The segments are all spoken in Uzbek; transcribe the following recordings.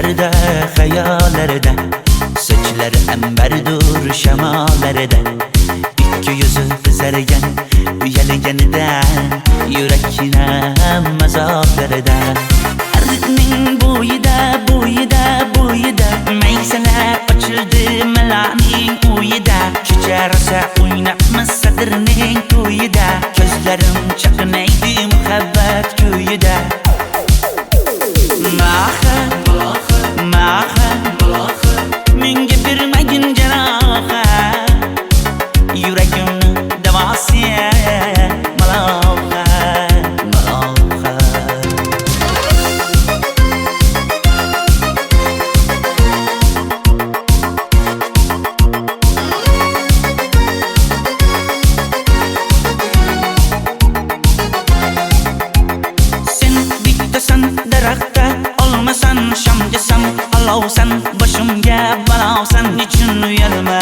Düşlerde, hayallarda, saçları emberdur şemalarda. İki yüzü kızargan, uyalganidan, yurakina mazoblarda. Arıqning bo'yida, bo'yida, bo'yida, maysalar ochildi malaning uyida. Kecha rosa o'ynabmiz sadirning to'yida, ko'zlarim chaqnaydi muhabbat kuyida. Maha, maha, menga bermagin janoha, yuragimni davosi maloha, maloha. Sen bittasan daraxtda, olmasan shamgasan, olovsan boshimga balosan. Nechun uyalma,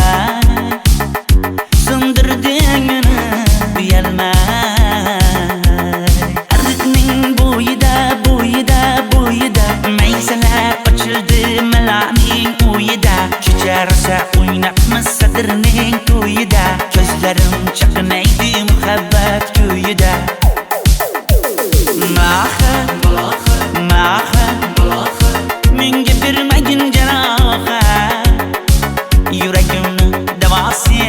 sindirding meni uyalma. Arıqning bo'yida, bo'yida, bo'yida, maysalar ochildi malaning uyida. Kecha rosa o'ynabmiz sadirning to'yida, ko'zlarim chaqnaydi muhabbat kuyida. Maha, maha, menga bermagin janoha, yuragimni davosi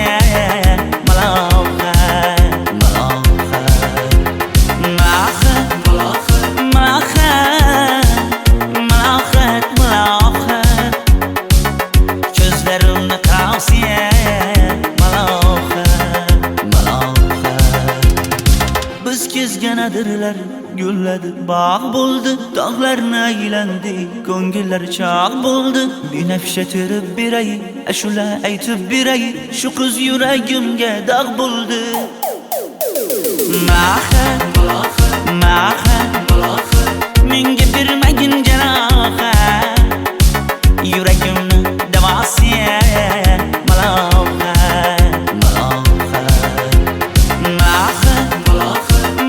maloha, maloha. Maha, maha, malohat, malohat, ko'zlarimni tavsi maloha, maloha. Biz kezgan adirlar gulladi, bog' bo'ldi, tog'larni aylandi, ko'ngillar chog' bo'ldi. Binafsha terib beray, ashula aytib beray, shu qiz yuragimga dog' bo'ldi. Maha, maha, menga bermagin janoha, yuragimni davosi maloha, maloha. Maha,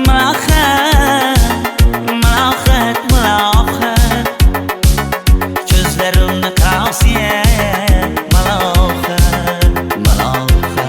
maha, malohat, malohat, ko'zlarimni tavsi maloha, maloha.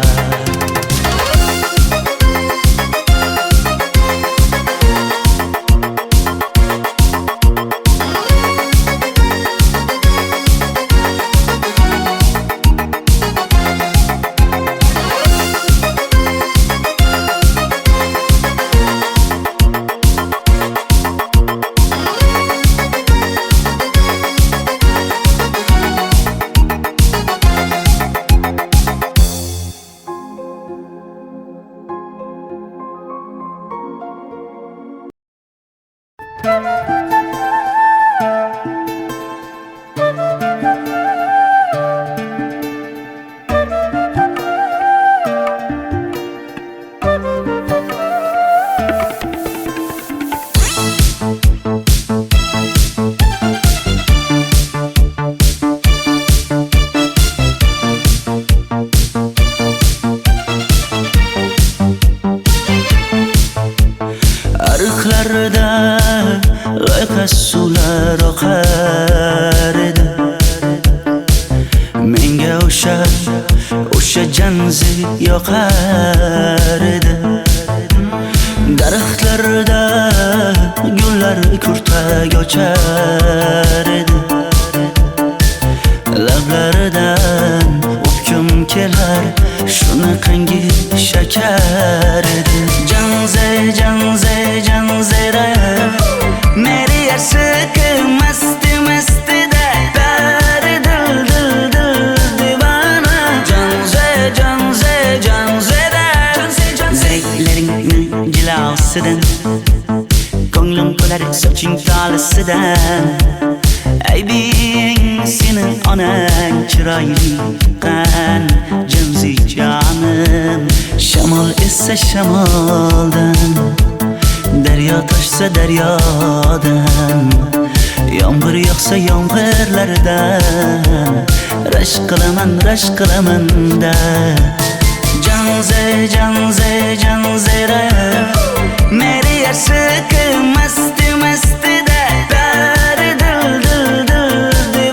Arıqlarda loyqa suvlar oqar edi, menga o'sha janzi yoqar edi. Daraxtlarda gullar kurtak ochar edi, lablaridan o'pkim kelar, shunaqangi shakar edi. Janze, janze, janzera, meri yarsiqi masti mastida, bari dil dil dil divana. Janze, janze, janzera, zeylaringni jilosidan, ko'nglim to'lar soching tolisidan. Aybing sening onang chiroyli qan, janzi jonim. Shamol essa shamoldan, daryo toshsa daryodan, yomg'ir yog'sa yomg'irlardan, rashk qilaman da. Janze, janze, janzera, meri yarsiqi masti mastida, bari dil dil dil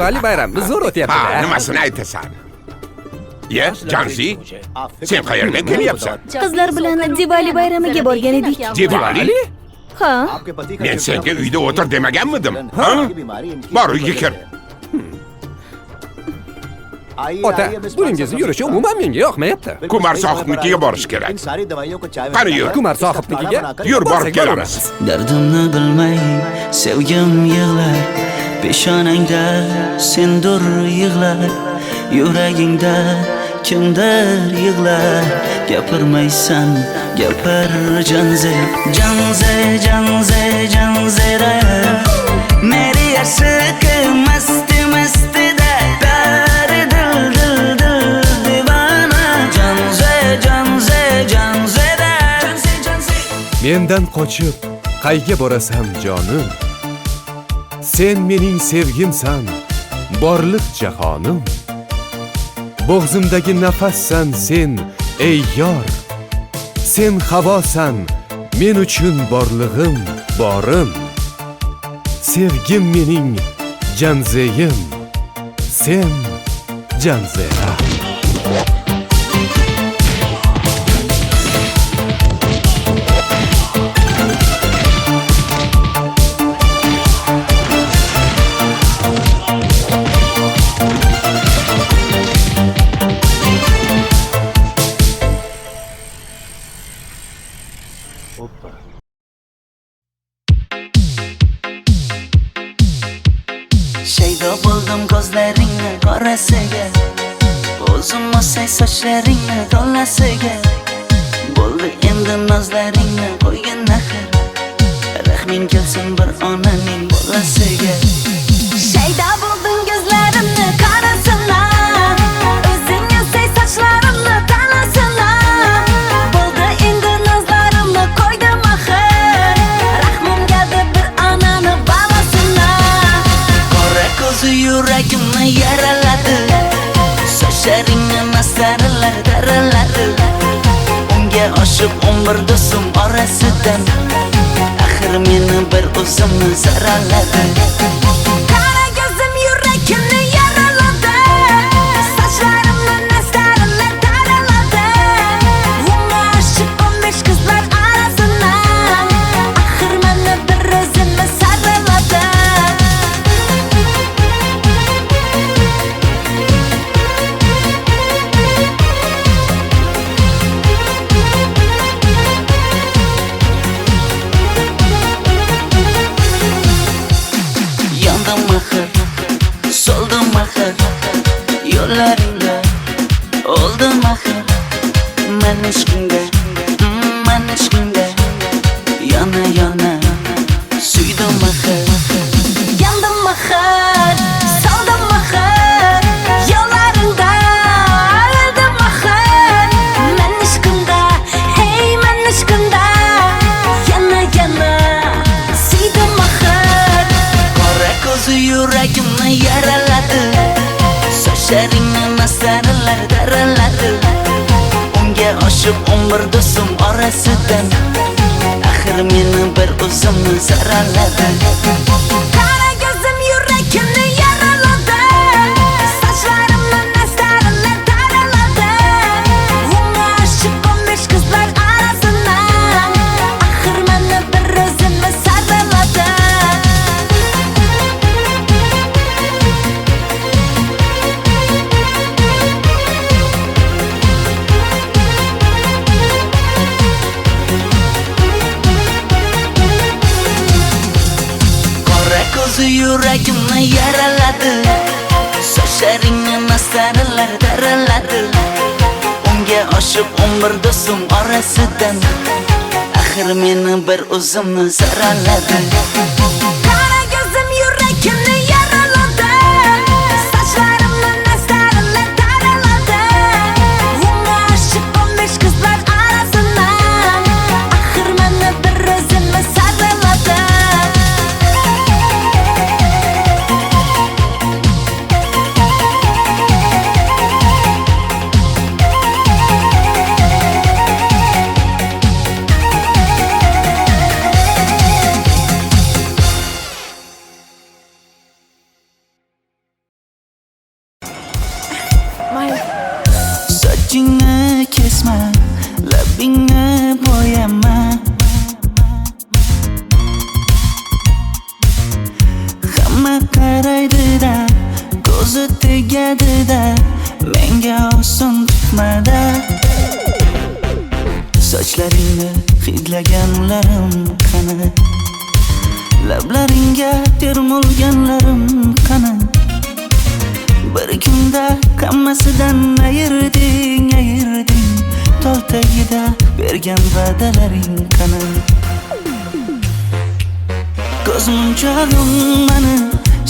Diwali bayramimiz zo'r Ha, o'tyapti-da. nimasini aytasan? Ye, Janzi, sen qayerdan kelyapsan? Qizlar bilan Diwali bayramiga borgan edik. Diwali? Ha, Men senga uyda o'tir demaganmidim? Ha? Bor, uyga kir. Ota, buningizni yurishi umuman menga yoqmayapti. Kumar sohibnikiga borish kerak. Qani yur. Kumar sohibnikiga Yur, borib borsak kelamiz. Dardimni bilmay sevgim yig'lar, peshonangda sendur yig'lar, yuragingda kimdir yig'lar. Gapirmaysan, gapir Janze, Janze, Janze, Janzera. Meri aşık masti masti da pari dil dil dil divana. Janze, Janze, Janzera. Janze, Janze. Mendan qochib qayga borasan jonim? Sen mening sevgimsan, borliq jahonim. Bo'g'zimdagi nafassan sen, ey yor. Sen havosan, men uchun borlig'im, borim. Sevgim mening Janzeyim, sen Janzera. Shaydo bo'ldim ko'zlaringni qorasiga, o'zim o'say sochlaringni to'lasiga. Bo'ldi endi nozlaringni qo'ygan naxir, rahming kelsin bir onaning bolasiga. shayda bo'lding ko'zlarimni qarasana, o'zing yasay sochlarimni tanasana. Bo'ldi endi nazlarimni qo'ydim axir, rahmim keldi bir onani bolasina. Qora ko'zi yuragimni yaraladi, sochlaringni mastarlar daraladi. Unga oshiq 11 do'stim orasidan, axir meni bir o'zimni zaraladi. Qara ko'zim yuragimni yaraladi, sochlarimni nastarlar taraladi. Unga oshiq 15 qizlar arasina, axir meni bir o'zimni saraladi. Yandım axir, soldim axir, yo'llaringda oldim axir. Men ishqingda, men ishqingda yana yana suydim axir. Yandım axir, soldim axir, yo'llaringda oldim axir. Men ishqimda, hey men ishqimda yana yana suydim axir. Qora ko'zi yuragimni yaraladi, sochlaringni mastarlar daraladi. Unga oshiq 11 do'stim orasidan, axir meni bir o'zimni zaraladi. Qara ko'zim yuragimni yaraladi, sochlarimni nastarlar taraladi. Unga oshiq 15 qizlar arasina, axir meni bir o'zimni saraladi. Qora ko'zi yuragimni yaraladi, sochlaringni mastarlar daraladi. Unga oshiq 11 do'stim orasidan, axir meni bir o'zimni zaraladi. Qara ko'zim yuragimni yaraladi, sochlarimni nastarlar taraladi. Unga oshiq 15 qizlar arasina, axir meni bir o'zimni saraladi. Sochlaringni hidlaganlarim qani? Lablaringga termulganlarim qani? Bir kunda hammasidan ayırding Tol tagida bergan va'dalaring qani? Ko'zmunchog'im mani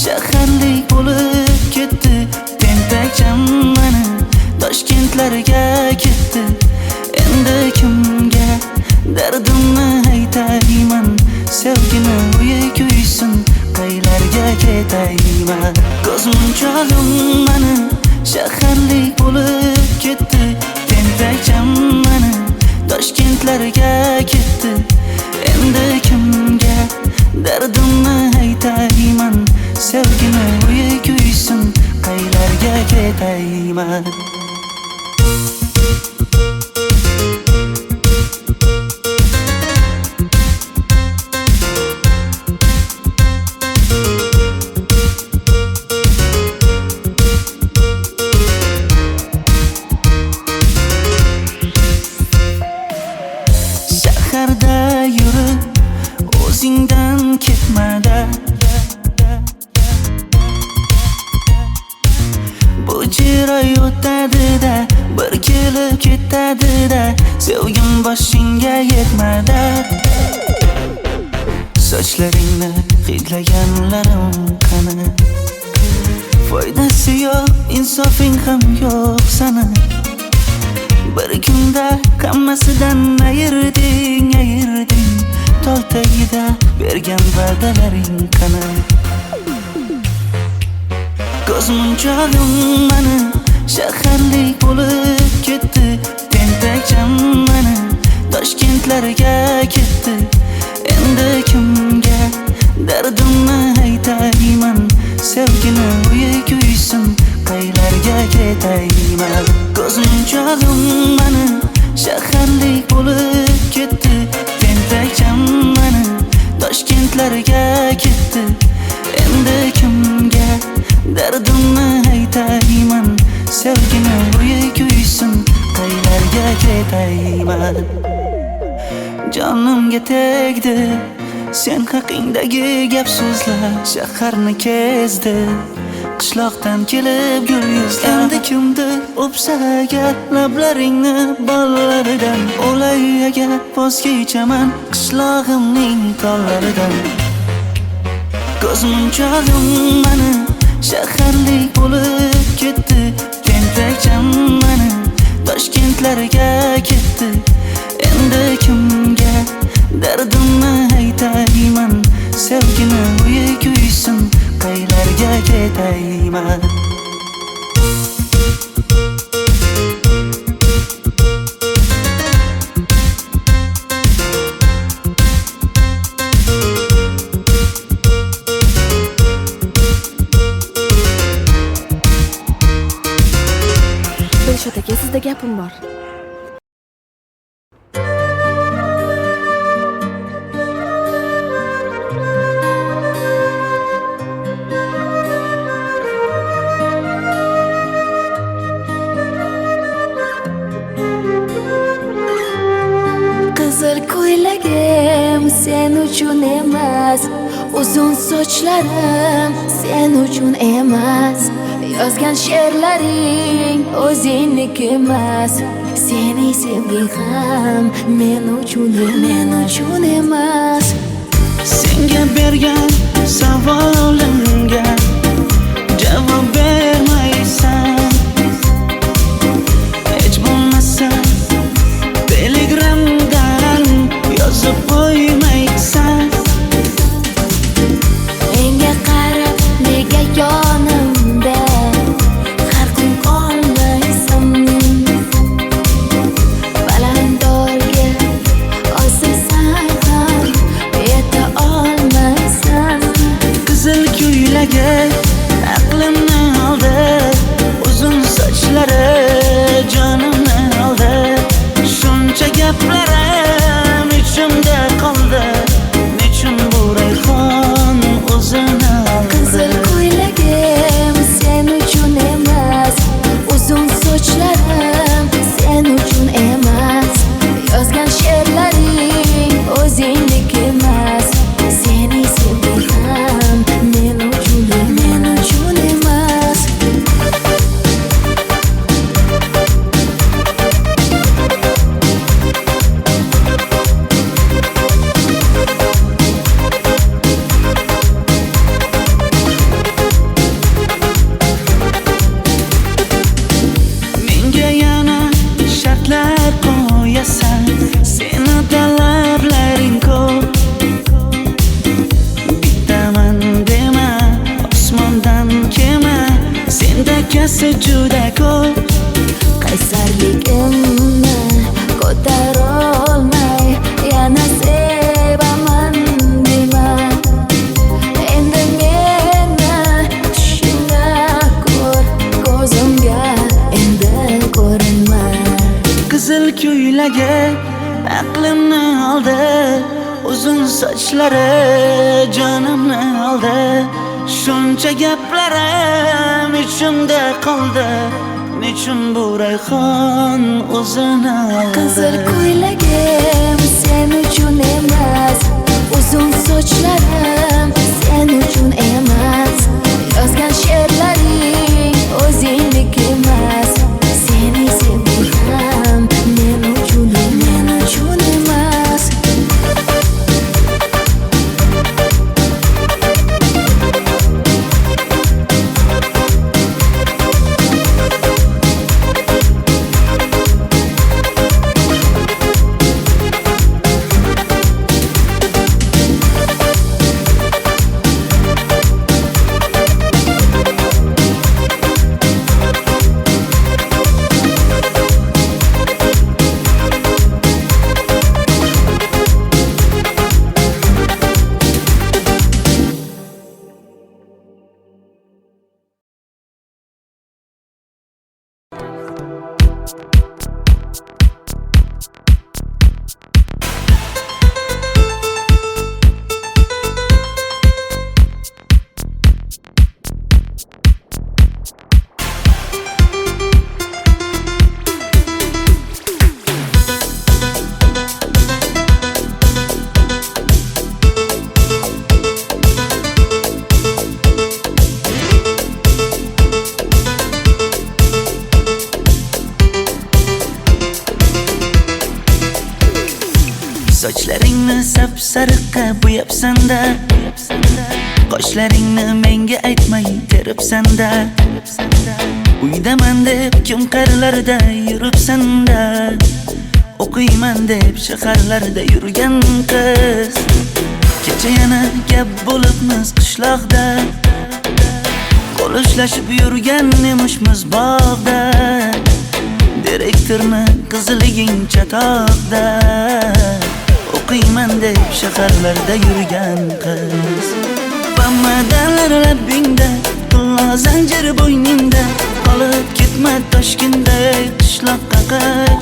shaharlik bo'lib ketdi. Tentakcham mani Toshkentlarga ketdi. Endi kimga dardimni aytayman? Sevgini uyi kuysin, qaylarga ketayman? Ko'zmunchog'im mani shaharlik bo'lib ketdi. Tentakcham mani Toshkentlarga ketdi. Endi kimga dardimni aytayman? Sevgini uyi kuysin, qaylarga ketayman? Shaharda yurib o'zingdan ketmada, bu jiroy o'tadi-da, bir kelib ketadi-da, sevgim boshingga yetmada. Sochlaringni hidlaganlarim qani? Foydasi yo'q, insofing ham yo'q sana. Bir kunda hammasidan ayırding Tol tagida bergan va'dalaring qani? Ko'zmunchog'im mani shaharlik bo'lib ketdi. Tentakcham mani Toshkentlarga ketdi. Endi kimga dardimni aytayman? Sevgini uyi kuysin, qaylarga ketayman? Ko'zmunchog'im mani shaharlik bo'lib ketdi. Tentakcham mani Toshkentlarga ketdi. Endi kimga dardimni aytayman? Sevgini uyi kuysin, qaylarga ketayman? Jonimga tegdi sen haqingdagi gap so'zlar, shaharni kezdi qishloqdan kelib gul yuzlar. Endi kimdir o'psa agar lablaringni bollaridan, o'lay agar voz kechaman qishlog'imning tollaridan. Ko'zmunchog'im mani shaharlik bo'lib ketdi. Tentakcham mani Toshkentlarga ketdi. Endi kimga dardimni aytayman? Sevgini uyi kuysin, qaylarga ketayman? Dilshod aka, sizda gapim bor. Qizil ko'ylagim sen uchun emas, uzun sochlarim sen uchun emas, yozgan she'rlaring o'zingniki emas, sening sevging ham men uchun emas. Senga bergan savolimga javob bermaysan. Hech bo'lmasa Telegramdan yozib qo'ymaysan. Menga qarab nega yonimda har kun qolmaysan? Balandorga osilsang ham yeta olmaysan. Qizil ko'ylagi aqlimni oldi. esa juda ko'p. qaysarligimni ko'tarolmay yana sevaman dema. Endi meni tushingda ko'r, ko'zimga endi ko'rinma. Qizil ko'ylagi aqlimni oldi, uzun sochlari jonimni oldi. Shuncha gaplarim ichimda qoldi, nechun bu rayhon o'zini oldi. Qizil ko'ylagim sen uchun emas, uzun sochlarim sen uchun emas. Yozgan she'rlaring o'zingdek emas. Seni sevdim men uchun emas. Sochlaringni sap-sariqqa bo'yabsan-da, qoshlaringni menga aytmay teribsan-da. Uydaman deb kim qarlarda yuribsan-da, o'qiyman deb shaharlarda yurgan qiz. Kecha yana gap bo'libmiz qishloqda, qo'l ushlashib yurgan emishmiz bog'da. Direktorni qiziliging chatoqda, o'qiyman deb shaharlarda yurgan qiz. Bamadanlar labbingda, tilla zanjir bo'yningda, qolib ketma Toshkentda qishloqqa qayt.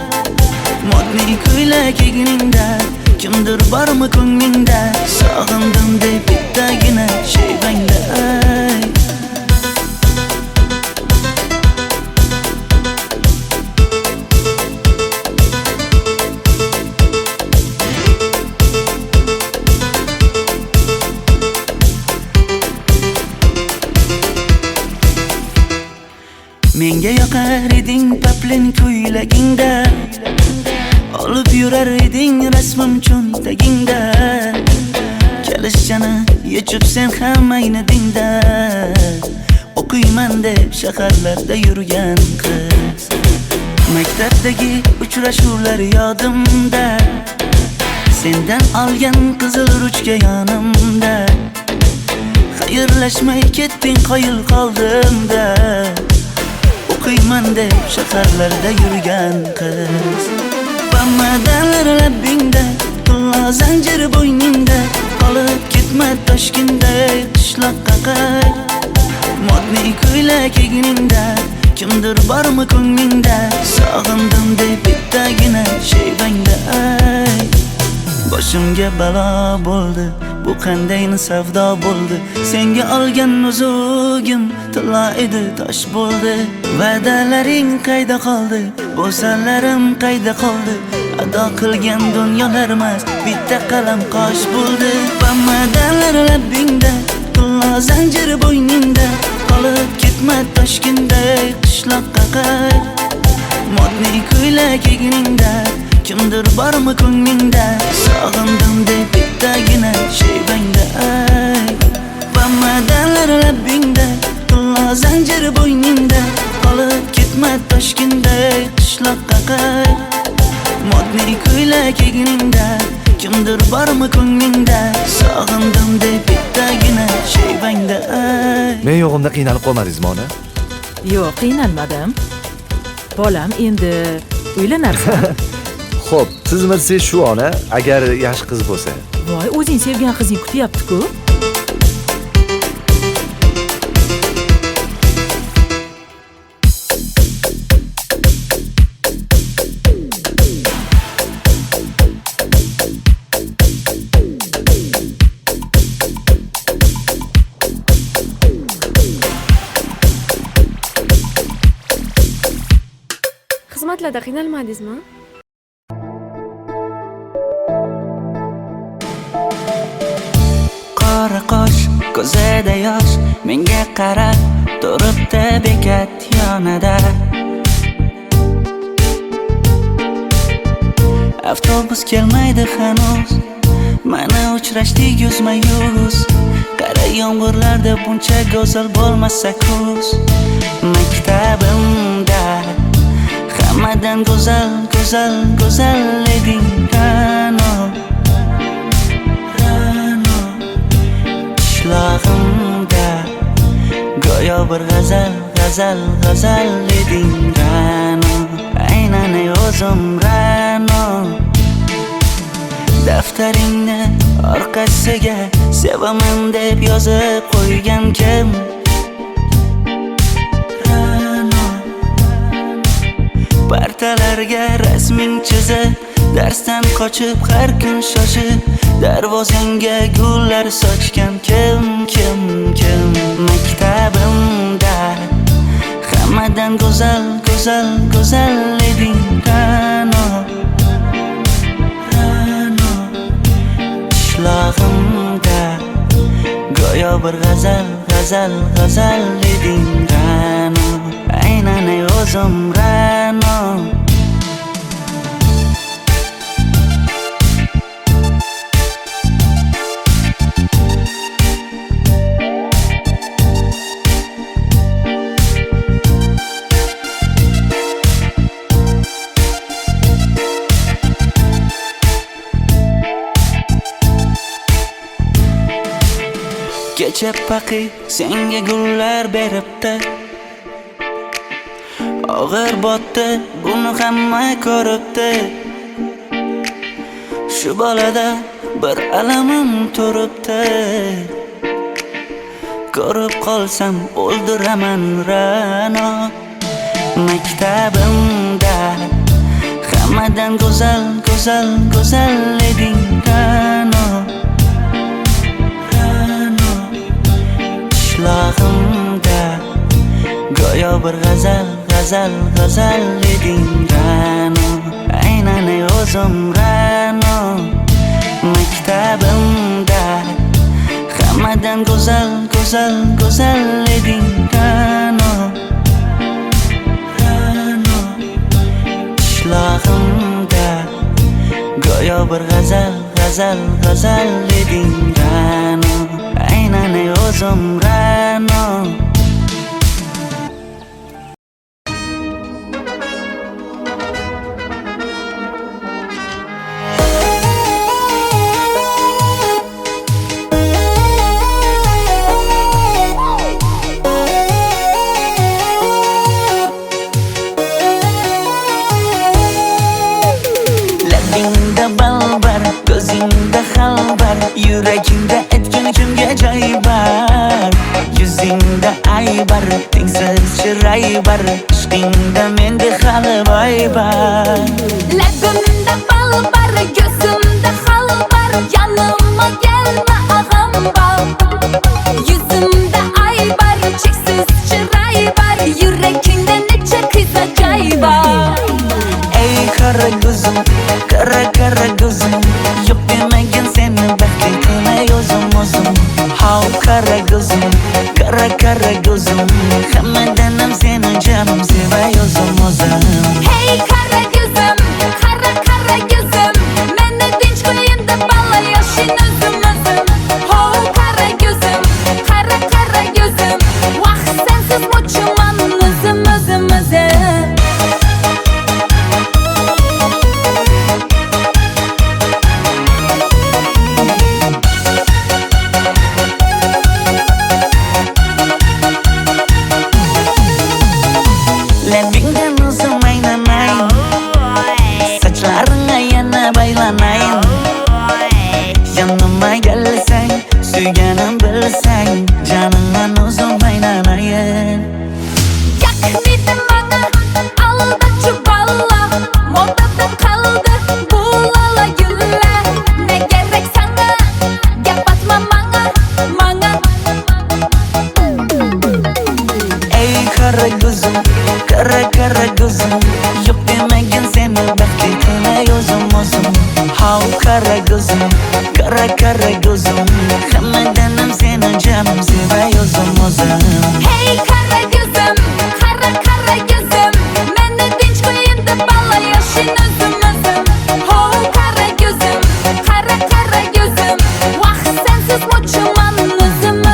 Modniy ko'ylak egningda, kimdir bormi ko'nglingda, sog'indim deb bittagina shevangda ayt. Menga yoqar eding paplin ko'ylagingda, olib yurar eding rasmim cho'ntagingda. Kalishchani yechib sen ham aynadingda, o'qiyman deb shaharlarda yurgan qiz. Maktabdagi uchrashuvlar yodimda, sendan olgan qizil ruchka yonimda. Xayrlashmay ketding qoyil qoldimda, o'qiyman deb shaharlarda yurgan qiz. Bamadanlar labbingda, tilla zanjir bo'yningda, qolib ketma Toshkentda qishloqqa qayt. Modniy ko'ylak egningda, kimdir bormi ko'nglingda, sog'indim deb bittagina shevangda ayt. Boshimga balo bo'ldi, bu qanday savdo bo'ldi. Senga olgan nuzugim tilla edi, tosh bo'ldi. Va'dalaring qayda qoldi, bo'salarim qayda qoldi. Ado qilgan dunyolar emas, bitta qalam qosh bo'ldi. Bamadanlar labbingda, tilla zanjir bo'yningda, qolib ketma Toshkentda qishloqqa qayt. Modniy ko'ylak egningda, kimdir bormi ko'nglingda, sog'indim deb bittagina shevangda ayt. Bamadanlar labbingda, tilla zanjir bo'yningda, qolib ketma Toshkentda qishloqqa qayt. Modniy ko'ylak egningda, kimdir bormi ko'nglingda, sog'indim deb bittagina shevangda ayt. Men yo'g'imda qiynalib qolmadingizmi ona? Yo'q, qiynalmadim. Bolam, endi uylanarsan. Xo'p, siz shu ona agar yaxshi qiz bo'lsa. Voy, o'zing sevgan qizing kutyapti-ku. Xizmatlarda qiynalmadingizmi? Qora qosh, ko'zida yosh, menga qarab turibdi bekat yonida. Avtobus kelmaydi hanuz, mana uchrashdik yuzma-yuz. Qara yomg'irlarda buncha go'zal bo'lmasa kuz. Maktabimda hammadan go'zal, go'zal, go'zal eding Ra'no. Qishlog'imda go'yo bir g'azal, g'azal, g'azal eding Ra'no. Aynan o'zim Ra'no. Daftaringni orqasiga sevaman deb yozib qo'ygan kim? Partalarga rasming chizib, darsdan qochib har kun shoshib, darvozangga gullar sochgan kim? Maktabimda hammadan go'zal, go'zal, go'zal eding Ra'no. Qishlog'imda go'yo bir g'azal, g'azal, g'azal eding Ra'no. Aynan o'zim Ra'no. Kecha paqi senga gullar beribdi, og'ir botdi, buni hamma ko'ribdi. Shu bolada bir alamim turibdi, ko'rib qolsam o'ldiraman Ra'no. Maktabimda hammadan go'zal, go'zal, go'zal eding Ra'no. Qishlog'imda go'yo bir g'azal, g'azal, g'azal eding Ra'no. Aynan o'zim Ra'no. Maktabimda hammadan go'zal, go'zal, go'zal eding Ra'no. Qishlog'imda go'yo bir g'azal, g'azal, g'azal eding Ra'no. Aynan o'zim Ra'no. Labingda balbar, ko'zingda xalbar, yuragingda etgan kimga joy bar. Yuzingda aybar, tengsiz chiray bar, ishqingda menda hali boy bar. Labimda balbar, ko'zimda xalbar, yanıma gelme ağam bal. Yuzimda aybar, cheksiz chiray bar, yuragingda necha qiza joy bar. Ey qara ko'zim, qara qara ko'zim, yo'q demagan seni baxtli qilay o'zim. Hav qara ko'zim, qara qara ko'zim, hammadan ham seni jonim sevay o'zim. Hey qara ko'zim, qara qara ko'zim, meni tinch qo'yinda balla yoshing o'zim. Hav qara ko'zim, qara qara ko'zim, vaqt sensiz mo'chiman o'zim. Kara kara gözüm Hammadanam seni canım sevay o'zim Hey kara gözüm, kara kara gözüm Meni tinch qo'yin deb balla yashin o'zim Ho kara gözüm, kara kara gözüm Vaqt sensiz mo'chiman o'zim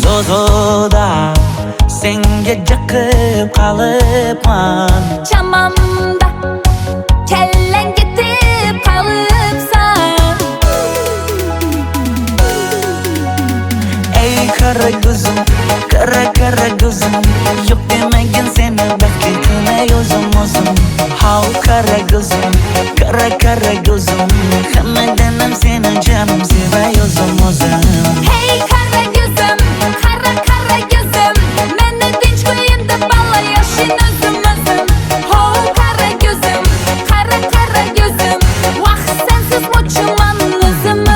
Zozoda senga jiqib qolibman Chamamda kellang ketib qolibsan Ey kara gözüm kara kara gözüm Yok demagin seni baxtli qilay o'zim How kara gözüm kara gözüm Hammadanam seni canım sevay o'zim Hey kara gözüm, kara kara gözüm Meni tinch qo'yin deb balla yashin o'zim Ho kara gözüm, kara kara gözüm Vaqt sensiz mo'chiman o'zim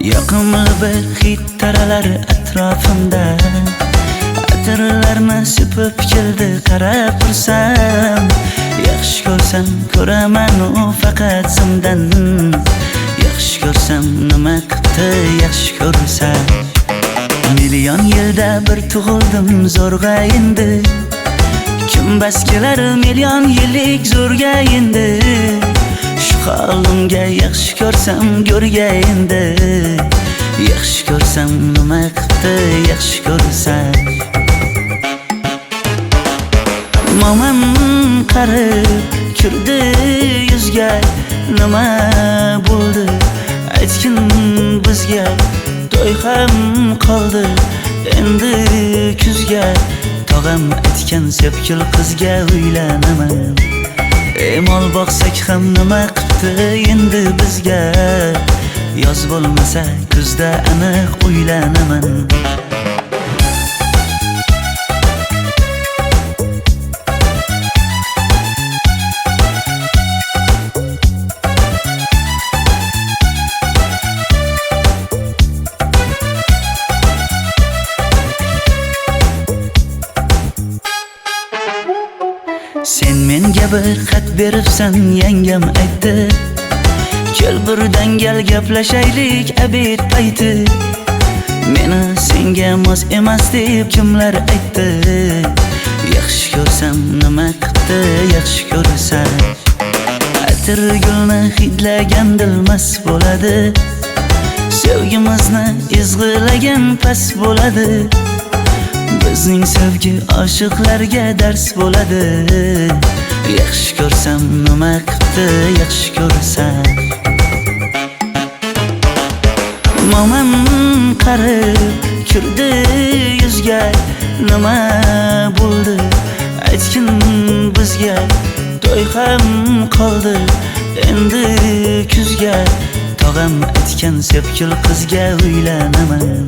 Yoqimli bir hid taralar atrofimda Atirlarni sepib keldi qarab tursam Yaxshi ko'rsam ko'raman u faqat simdan Yaxshi ko'rsam nima qildi yaxshi ko'rsam Million yilda bir tug'ildim zo'rg'a endi Kim bas kelar million yillik zo'rga endi Shu holimga yaxshi ko'rsam go'rga endi Yaxshi ko'rsam nima qildi yaxshi ko'rsam Momam qarib kirdi yuzga Nima bo'ldi aytgin bizga To'y ham qoldi endi kuzga Tog'am aytgan sepkil qizga uylanaman Mol boqsak ham nima qildi endi bizga Yoz bo'lmasa kuzda aniq uylanaman Sen menga bir xat beribsan yangam aytdi Kel birdan gal gaplashaylik abid payti Meni senga mos emas deb kimlar aytdi Yaxshi ko'rsam nima qildi yaxshi ko'rsam Atir gulni hidlagan dilmas bo'ladi Sevgimizni izg'ilagan pas bo'ladi Bizning sevgi oshiqlarga dars bo'ladi Yaxshi ko'rsam nima qildi yaxshi ko'rsam Momam qarib kirdi yuzga Nima bo'ldi aytgin bizga To'y ham qoldi endi kuzga Tog'am aytgan sepkil qizga uylanaman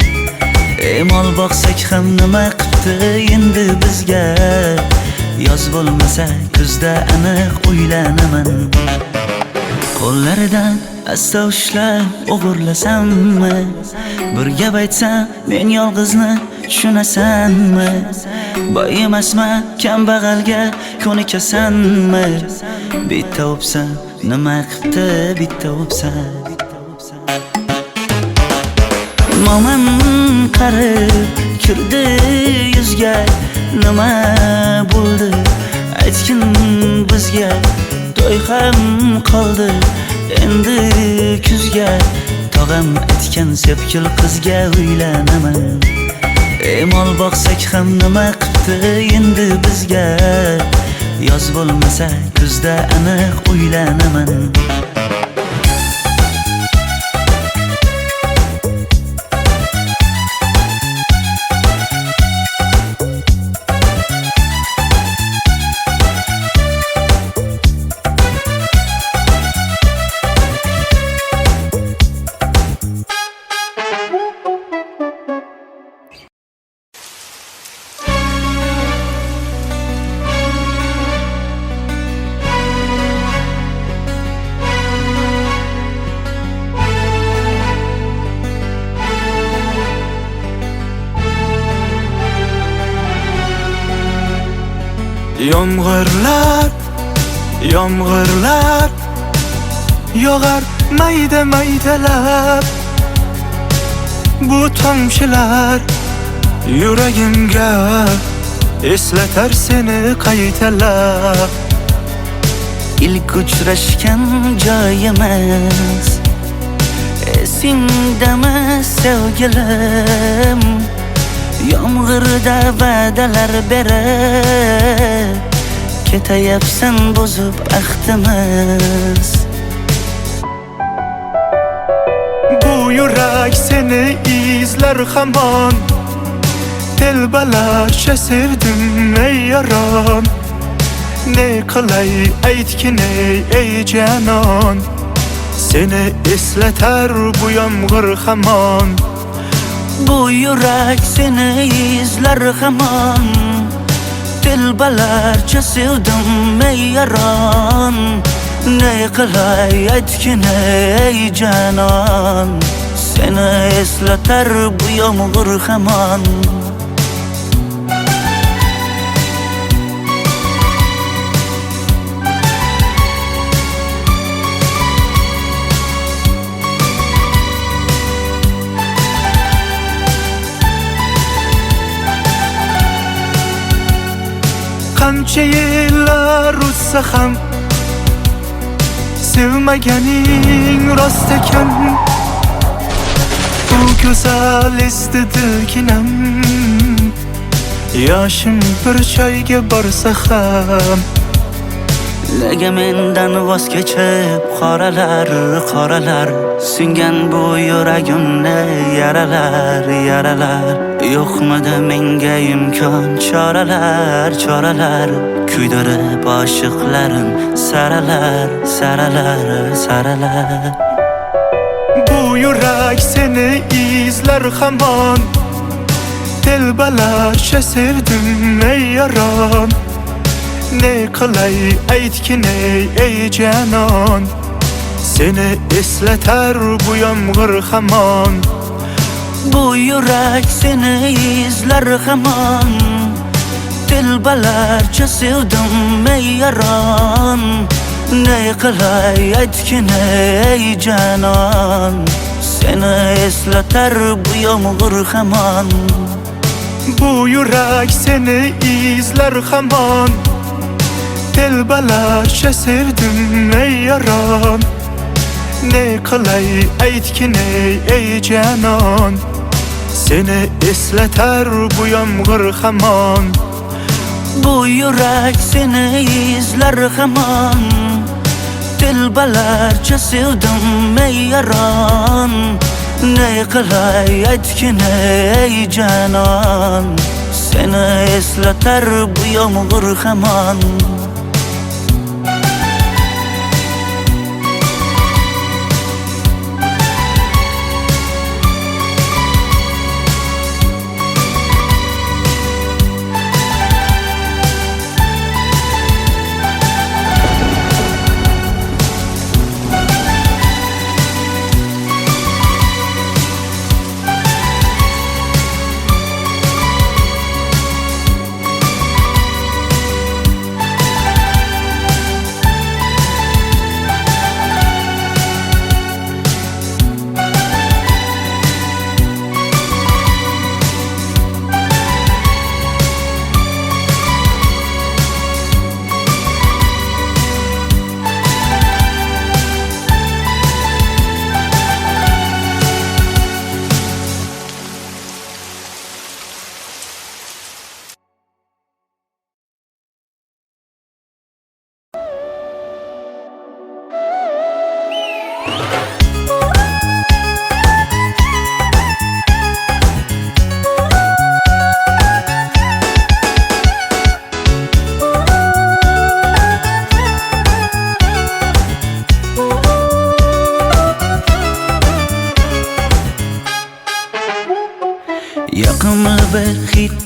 Mol boqsak ham nima qildi endi bizga Yoz bo'lmasa kuzda aniq uylanaman Qo'llaridan asta ushlab o'g'irlasammi Bir gap aytsam men yolg'izni tushunasanmi Boy emasman kambag'alga ko'nikasanmi Bitta o'psam nima qildi bitta o'psam Mo'min qarib kirdi yuzga, nima bo'ldi aytgin bizga. To'y ham qoldi endi kuzga, tog'am aytgan sepkil qizga uylanaman. Mol boqsak ham nima qipti endi bizga, yoz bo'lmasa kuzda aniq uylanaman. Yomg'irlar, yomg'irlar yog'ar mayda maydalab. Bu tomchilar yuragimga eslatar seni qaytalab. İlk uchrashgan joyimiz esingdami sevgilim? Yomg'irda va'dalar berib ketayapsan bozib ahdimiz. Bu yurak seni izler hamon, telbalarcha sevdim ey yaron. Ne qilay aytgin ey canon, seni eslatar bu yomg'ir hamon. Bu yurak seni izler hamon, telbalarcha sevdim ey yaron. Ne qilay aytgin ey canon, seni eslatar bu yomg'ir hamon. Qancha yillar o'tsa ham sevmaganing rost ekan. Bu go'zal esdi dilginam, yoshim bir joyga borsa ham. Nega mendan voz kechib qoralar, qoralar singan bu yuragimni yaralar, yaralar. Yo'qmidi menga imkon choralar, choralar kuydirib oshiqlarim saralar, saralar, saralar. Bu yurak seni izler hamon, telbalarcha sevdim ey yaron. Ne qilay aytgin ey canon, seni eslatar bu yomg'ir hamon. Bu yurak seni izler hamon, telbalarcha sevdim ey yaron. Ne qilay aytgin ey canon, seni eslatar bu yomg'ir hamon. Bu yurak seni izler hamon, telbalarcha sevdim ey yaron. Ne qilay aytgin ey canon, seni eslatar bu yomg'ir hamon. Bu yurak seni izler hamon, telbalarcha sevdim ey yaron. Ne qilay aytgin ey canon, seni eslatar bu yomg'ir hamon.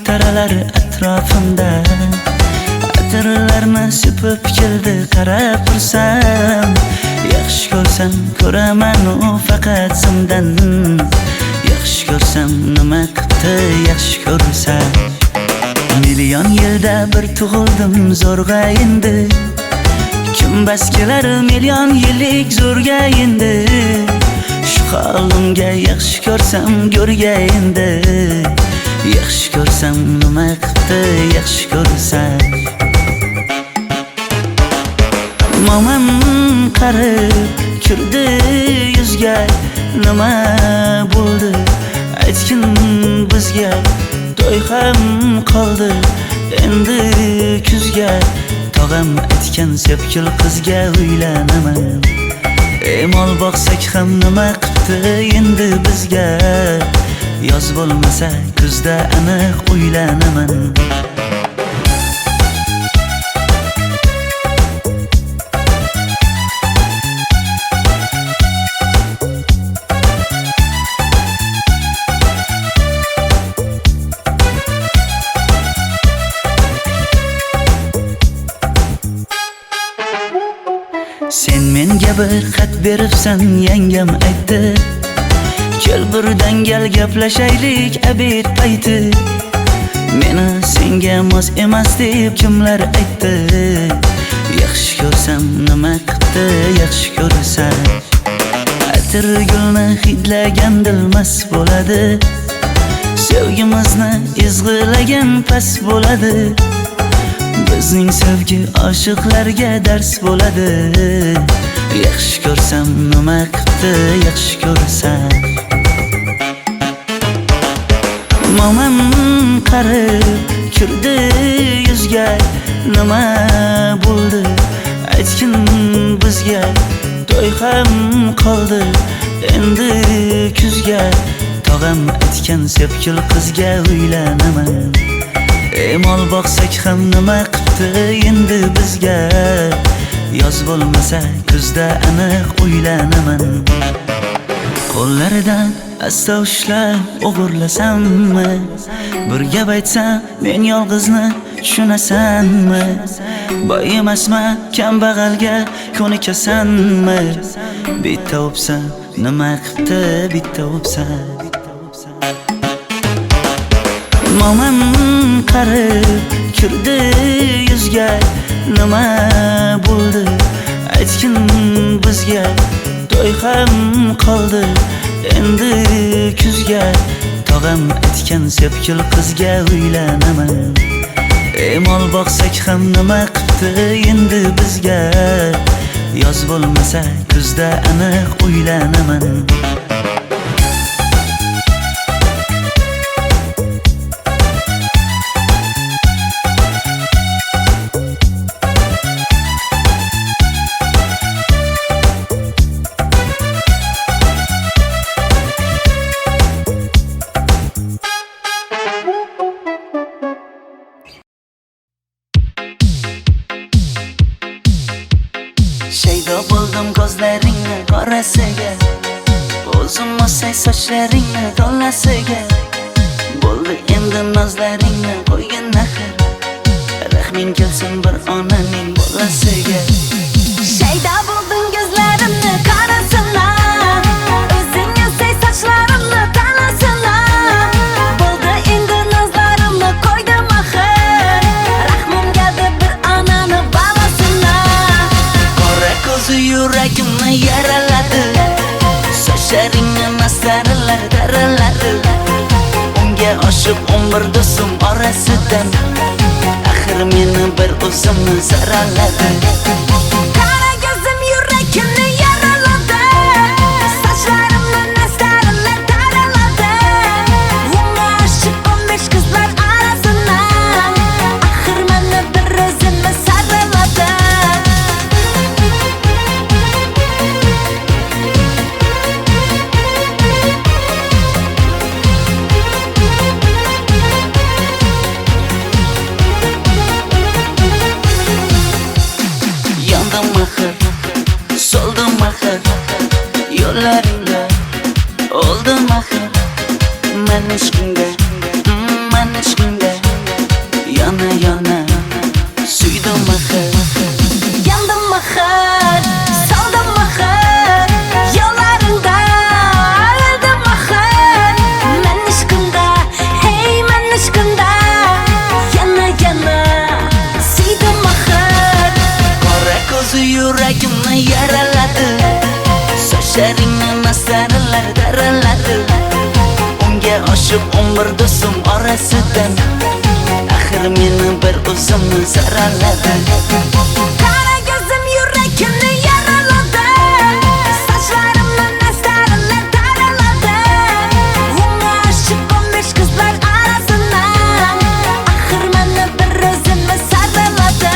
taralar atrofimda. Atirlarni sepib keldi qarab tursam, yaxshi ko'rsam ko'raman u faqat simdan. Yaxshi ko'rsam nima qildi yaxshi ko'rsam. Million yilda bir tug'ildim zo'rg'a endi. Kim bas kelar million yillik zo'rga endi. Shu holimga yaxshi ko'rsam go'rga endi. Yaxshi ko'rsam nima qildi yaxshi ko'rsam. Momam qarib kirdi yuzga, nima bo'ldi aytgin bizga. To'y ham qoldi endi kuzga, tog'am aytgan sepkil qizga uylanaman. Mol boqsak ham nima qildi endi bizga. Yoz bo'lmasa kuzda aniq uylanaman. Sen menga bir xat beribsan, yangam aytdi. Kel birdan gal gaplashaylik abid payti. Meni senga mos emas deb kimlar aytdi. Yaxshi ko'rsam nima qildi yaxshi ko'rsam. Atir gulni hidlagan dilmas bo'ladi. Sevgimizni izg'ilagan pas bo'ladi. Bizning sevgi oshiqlarga dars bo'ladi. Yaxshi ko'rsam nima qildi yaxshi ko'rsam. Momam qarib kirdi yuzga, nima bo'ldi aytgin bizga. To'y ham qoldi endi kuzga, tog'am aytgan sepkil qizga uylanaman. Mol boqsak ham nima qildi endi bizga. Yoz bo'lmasa kuzda aniq uylanaman. Qo'llaridan asta ushlab o'g'irlasammi? Bir gap aytsam men yolg'izni tushunasanmi? Boy emasman kambag'alga ko'nikasanmi? Bitta o'psam nima qildi bitta o'psam. Momam qarib kirdi yuzga, nima bo'ldi aytgin bizga. To'y ham qoldi endi kuzga, tog'am aytgan sepkil qizga uylanaman. Mol boqsak ham nima qildi endi bizga. Yoz bo'lmasa kuzda aniq uylanaman. Shaydo bo'ldim ko'zlaringni qorasiga, o'zim o'say sochlaringni to'lasiga. Bo'ldi endi nozlaringni qo'ygin axir, rahming kelsin bir onaning bolasiga. Shaydo bo'ldim ko'zlarimni qarasınlar, o'zing o'say sochlarimni to'lasilar. Bo'ldi endi nozlarimni qo'ydim axir, rahmim keldi bir onani bolasilar. Qora ko'zi yuragimni yaraladi, sochlaringni mastarlar daraladi. Unga oshiq 11 do'stim orasidan, axir meni bir o'zimni zaraladi. Qara ko'zim yuragimni yaraladi, sochlarimni mastarlar daraladi. Unga oshiq 15 qizlar orasidan, axir meni bir o'zimni zaraladi. umr do'stim orasidan axir meni bir o'zimni saraladi. Qara ko'zim yuragimni yaraladi. Sochlarimni nastarilar taraladi. Unga oshiq 15 qizlar arasidan axir meni bir o'zimni saraladi.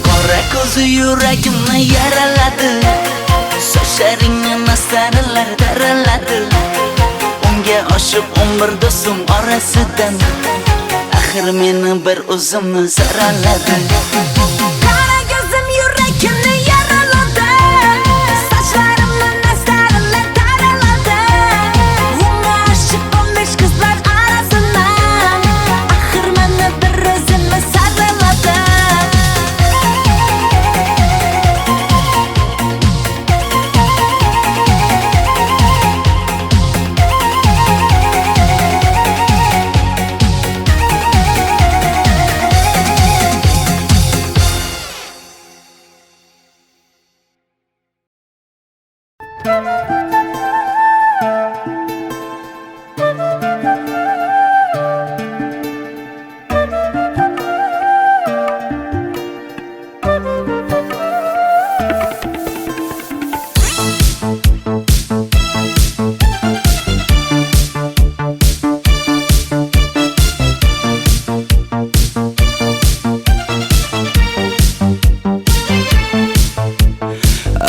Qora ko'zi yuragimni yaraladi. Sochlaringni nastarilar taraladi. Unga oshiq 11 do'stim orasidan axir meni bir o'zimni saraladi. Qara ko'zim yuragimni yaraladi. Sochlarimni nastarilar taraladi. Unga oshiq 15 qizlar arasidan axir meni bir o'zimni saraladi.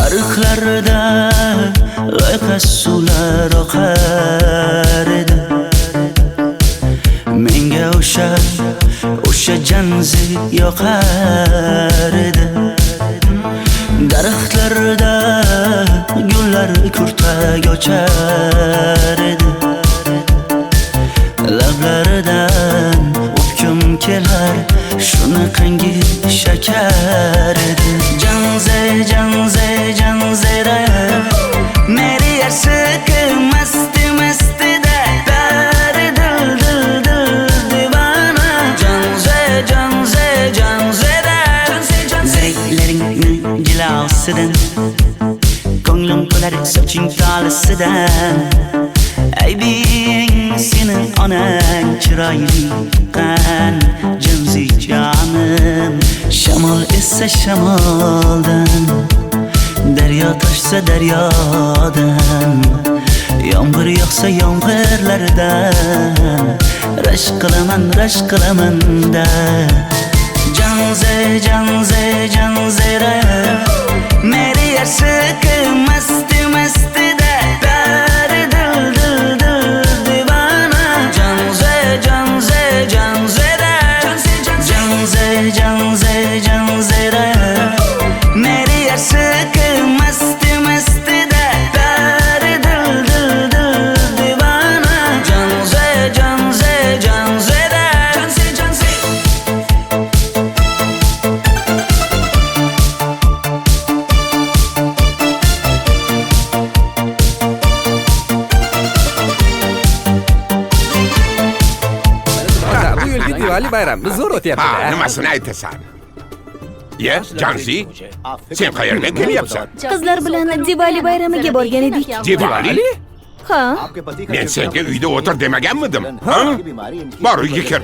Ariqlarda loyqa suvlar oqar edi. Menga o'sha janzi yoqar edi. Daraxtlarda gullar kurtak ochar edi. Lablaridan o'pkim kelar, shunaqangi shakar edi. Janze janze janzera meri yarsiq masti mastida dari dil dil dil divana. Janze janze janzera zeylaringni jilosidan ko'nglim qolar soching tolisidan. Aybing senin onang chiroyli qan janzi jonim. Shamol essa shamoldan, daryo toshsa daryodan, yomg'ir yog'sa yomg'irlardan rashk qilaman da. Janze janze janzera meri yarsiq masti mastida dari dil dil dil divana. Janze janze janzera janze janze janzera meri yarsiq masti mastida dari dil dil dil divana. Janze janze janzera Bu yilgi Diwali bayrami zo'r Ha, o'tyapti-da. nimasini aytasan? Ye, Janzi, sen qayerdan kelyapsan? Qizlar bilan Diwali bayramiga borgan edik. Diwali? Ha? Men senga uyda o'tir demaganmidim? Ha? Bor uyga kir.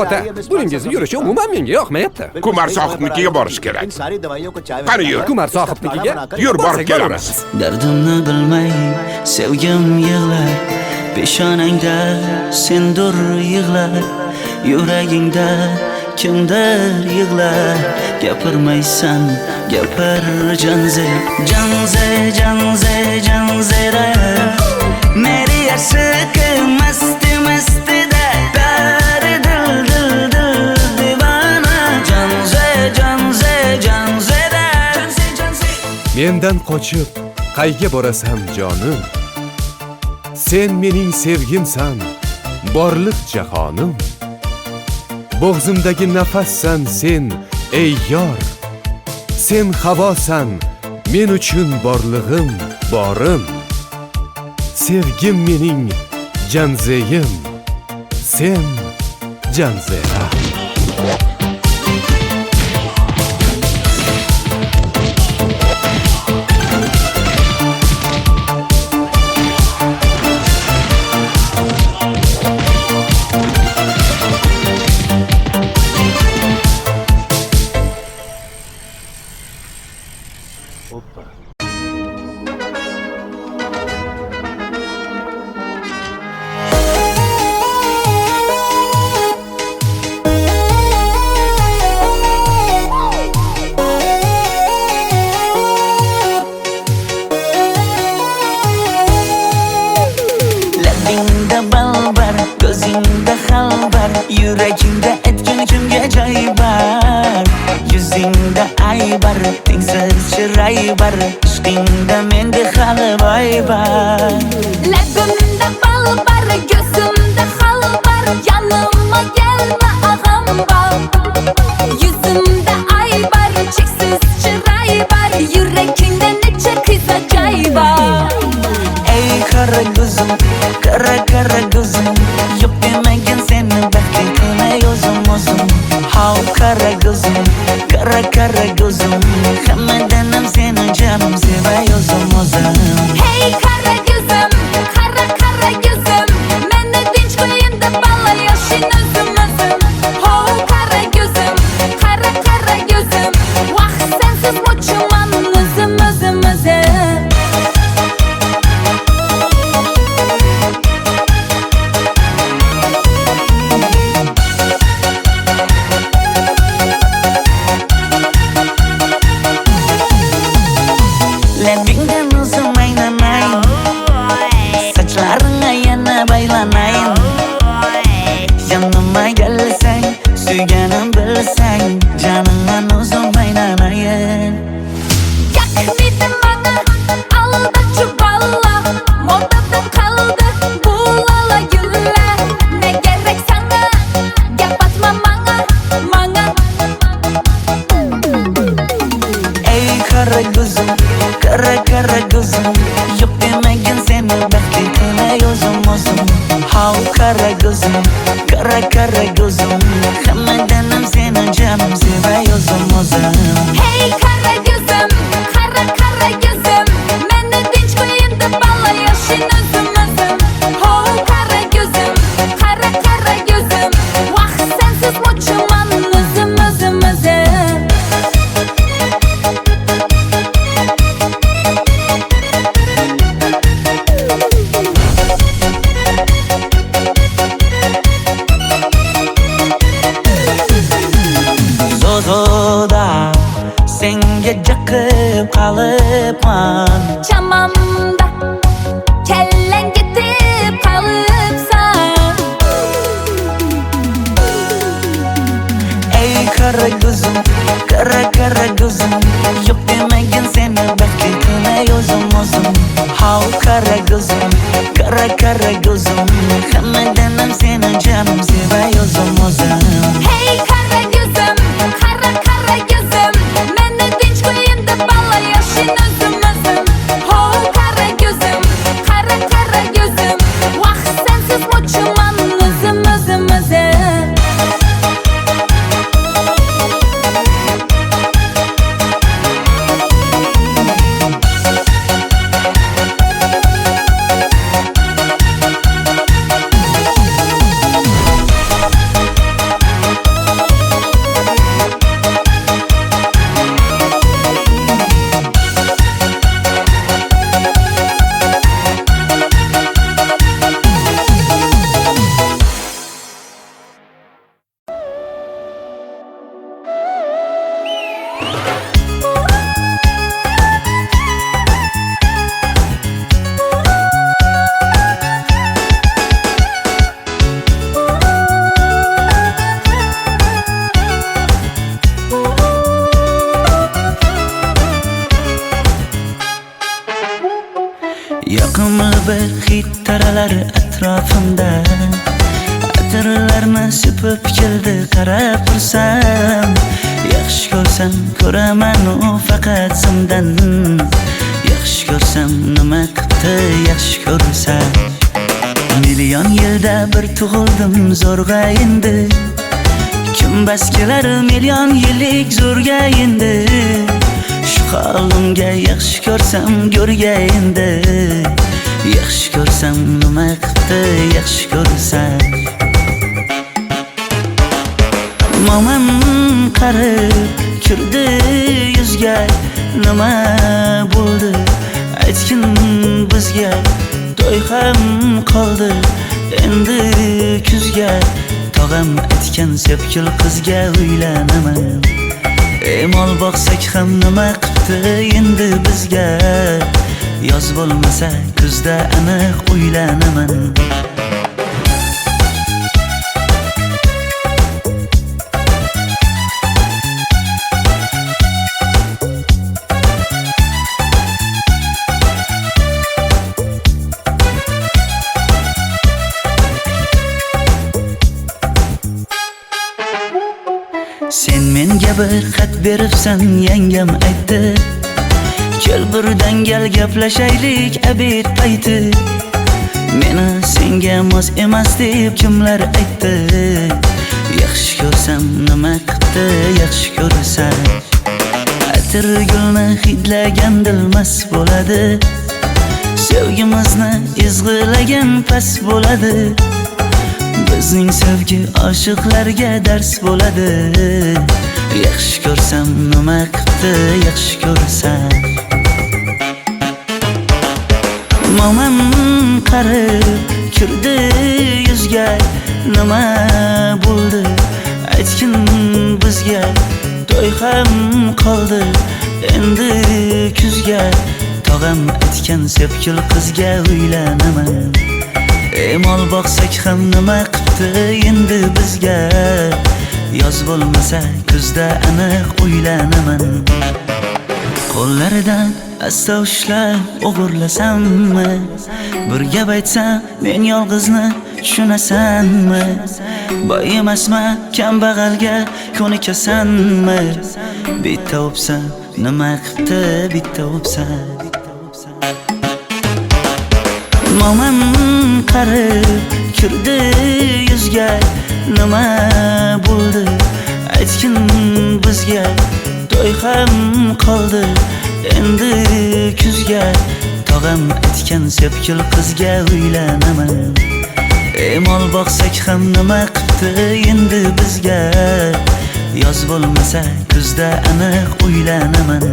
Ota, buningizni yurishi umuman menga yoqmayapti. Kumar sohibnikiga borish kerak. Qani yur. Kumar sohibnikiga Yur, borib borsak kelamiz. Dardimni bilmay sevgim yig'lar, peshonangda sendur yig'lar, yuragingda kimdir yig'lar. Gapirmaysan, gapir janze janze janze janzera meri yarsiq masti mastida dari dil dil dil divana. Janze janze janzera Mendan qochib qayga borasan jonim? Sen mening sevgimsan, borliq jahonim. Bo'g'zimdagi nafassan sen, ey yor. Sen havosan, men uchun borlig'im, borim. sevgim mening janzeyim, sen janzera. Labingda balbar, ko'zingda xalbar, yuragingda etgin kimga joy bar. Yuzingda aybar, tengsiz chiroy bar, ishqingda menda hali boy bar. Labimda bal bar, ko'zimda xal bar, yanıma gelme ağam bar. Yüzümde ay bar, cheksiz chiroy bar, yurakingda necha qiz ajoyib bar. Ey kara gözüm, kara kara gözüm, yok demegin seni baxtli qilmay o'zim. Hav kara gözüm, kara kara gözüm, hammadanam seni canım sevay o'zim. Hey kara gözüm, kara kara gözüm, meni tinch qo'yinda balla yoshing o'zim. Ho kara gözüm, kara kara gözüm, vaqt sensiz mo'chiman o'zim. Labingdan o'zim aylanay, sochlaringga yana baylanay. Yanıma gelsang, suyganim bilsang, canimdan o'zim aylanay. Yakmidi bana aldachu balla, modada kaldı bu lala güller. Ne gerek sana, gap atma manga. Ey kara gözüm, kara kara gözüm, yok demegin seni baxtli qilmay o'zim. Hav kara gözüm, kara kara gözüm, hammadanam seni canım sevay o'zim. Hey kara gözüm, kara kara gözüm, meni tinch qo'yinda balla yoshing o'zim. Ho kara gözüm, kara kara gözüm, vaqt sensiz mo'chiman o'zim. Zozoda senga jaqib qolibman. Chamamda kellang ketib qolibsan. Ey kara gözüm, kara kara gözüm, yok demegin seni baxtli qilmay o'zim. Hav kara gözüm, kara kara gözüm, hammadanam seni canım sevay o'zim. Hey kara gözüm, kara kara gözüm, meni tinch qo'yinda balla yoshing o'zim. Ho kara gözüm, kara kara gözüm, vaqt sensiz mo'chiman o'zim. Yoqimli bir hid taralar atrofimda, atirlarni sepib keldi qarab tursam. Yaxshi ko'rsam ko'raman u faqat simdan, yaxshi ko'rsam nima qilib qipti yaxshi ko'rsan. Million yilda bir tug'ildim zo'rg'a endi. Kim bas kelar million yillik zo'rga endi. Shu holimga yaxshi ko'rsam go'rga endi. Yaxshi ko'rsam nima qipti yaxshi ko'rsan. Momam qarib kirdi yuzga, nima bo'ldi aytgin bizga. To'y ham qoldi endi kuzga, tog'am aytgan sepkil qizga uylanaman. Mol boqsak ham nima qipti endi bizga. Yoz bo'lmasa kuzda aniq uylanaman. Sen menga bir xat beribsan, yangam aytdi. Kel birdan gal gaplashaylik abid payti. Meni senga mos emas deb kimlar aytdi. Yaxshi ko'rsam nima qipti yaxshi ko'rsan. Atir gulni hidlagan dilmas bo'ladi. Sevgimizni izg'ilagan pas bo'ladi. Bizning sevgi oshiqlarga dars bo'ladi. Yaxshi ko'rsam nima qipti yaxshi ko'rsan. Momam qarib kirdi yuzga, nima bo'ldi aytgin bizga. To'y ham qoldi endi kuzga, tog'am aytgan sepkil qizga uylanaman. Mol boqsak ham nima qipti endi bizga. Yoz bo'lmasa kuzda aniq uylanaman. Qo'llaridan asta ushlab o'g'irlasammi? Bir gap aytsam men yolg'izni tushunasanmi? Boy emasman kambag'alga ko'nikasanmi? Bitta o'psam nima qipti bitta o'psam. Momam qarib kirdi yuzga, nima bo'ldi aytgin bizga. To'y ham qoldi endi kuzga, tog'am aytgan sepkil qizga uylanaman. Mol boqsak ham nima qipti endi bizga. Yoz bo'lmasa kuzda aniq uylanaman.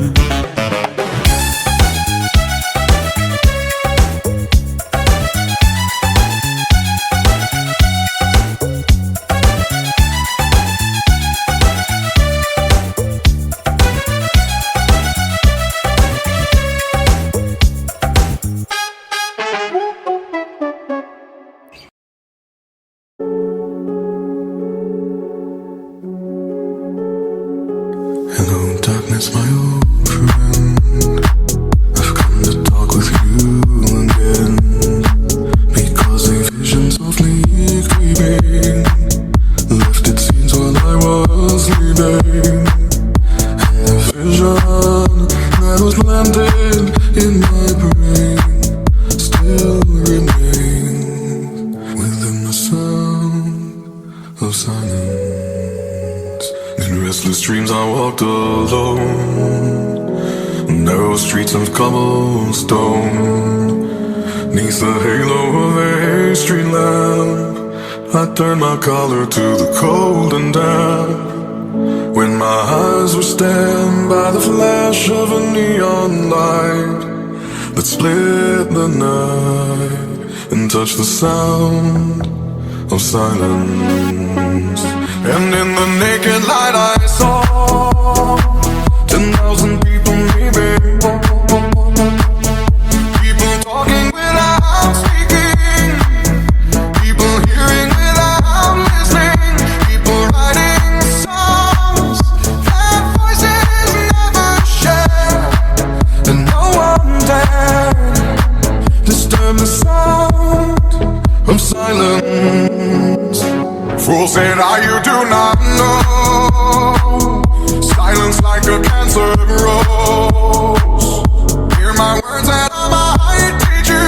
Hello, darkness, my old friend. I've come to talk with you again, because a vision softly creeping left its scenes while I was sleeping. And the vision that was planted in my brain still remains within the sound of silence. In restless dreams I walked alone, narrow streets of cobblestone. Neath the halo of a street lamp, I turned my collar to the cold and damp. When my eyes were stabbed by the flash of a neon light that split the night and touched the sound of silence. And in the naked light I saw 10,000 people maybe, people talking without speaking, people hearing without listening, people writing songs that voices never share, and no one dared disturb the sound of silence. Fool said you do not know. Silence like a cancer grows. Hear my words and I might teach you.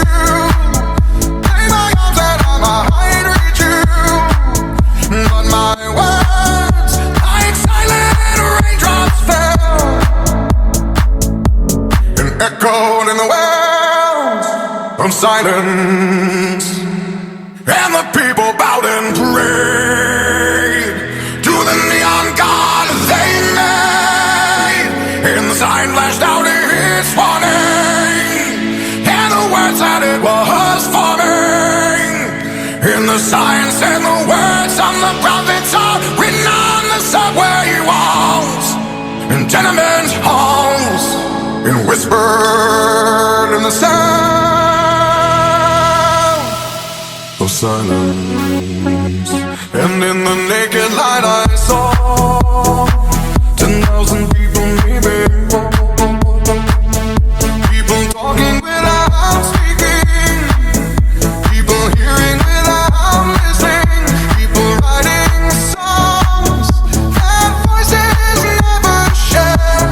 silence. And the people bowed and prayed to the neon god they made. And the sign flashed out its warning, and the words that it was forming. And the sign said the words on the prophets are written on the subway walls and tenement halls, and whispered in the sound of silence. And in the naked light I saw 10,000 people, maybe. People talking without speaking, people hearing without listening, people writing songs that voices never share,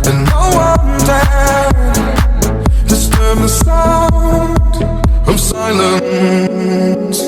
and no one dared disturb the sound of silence.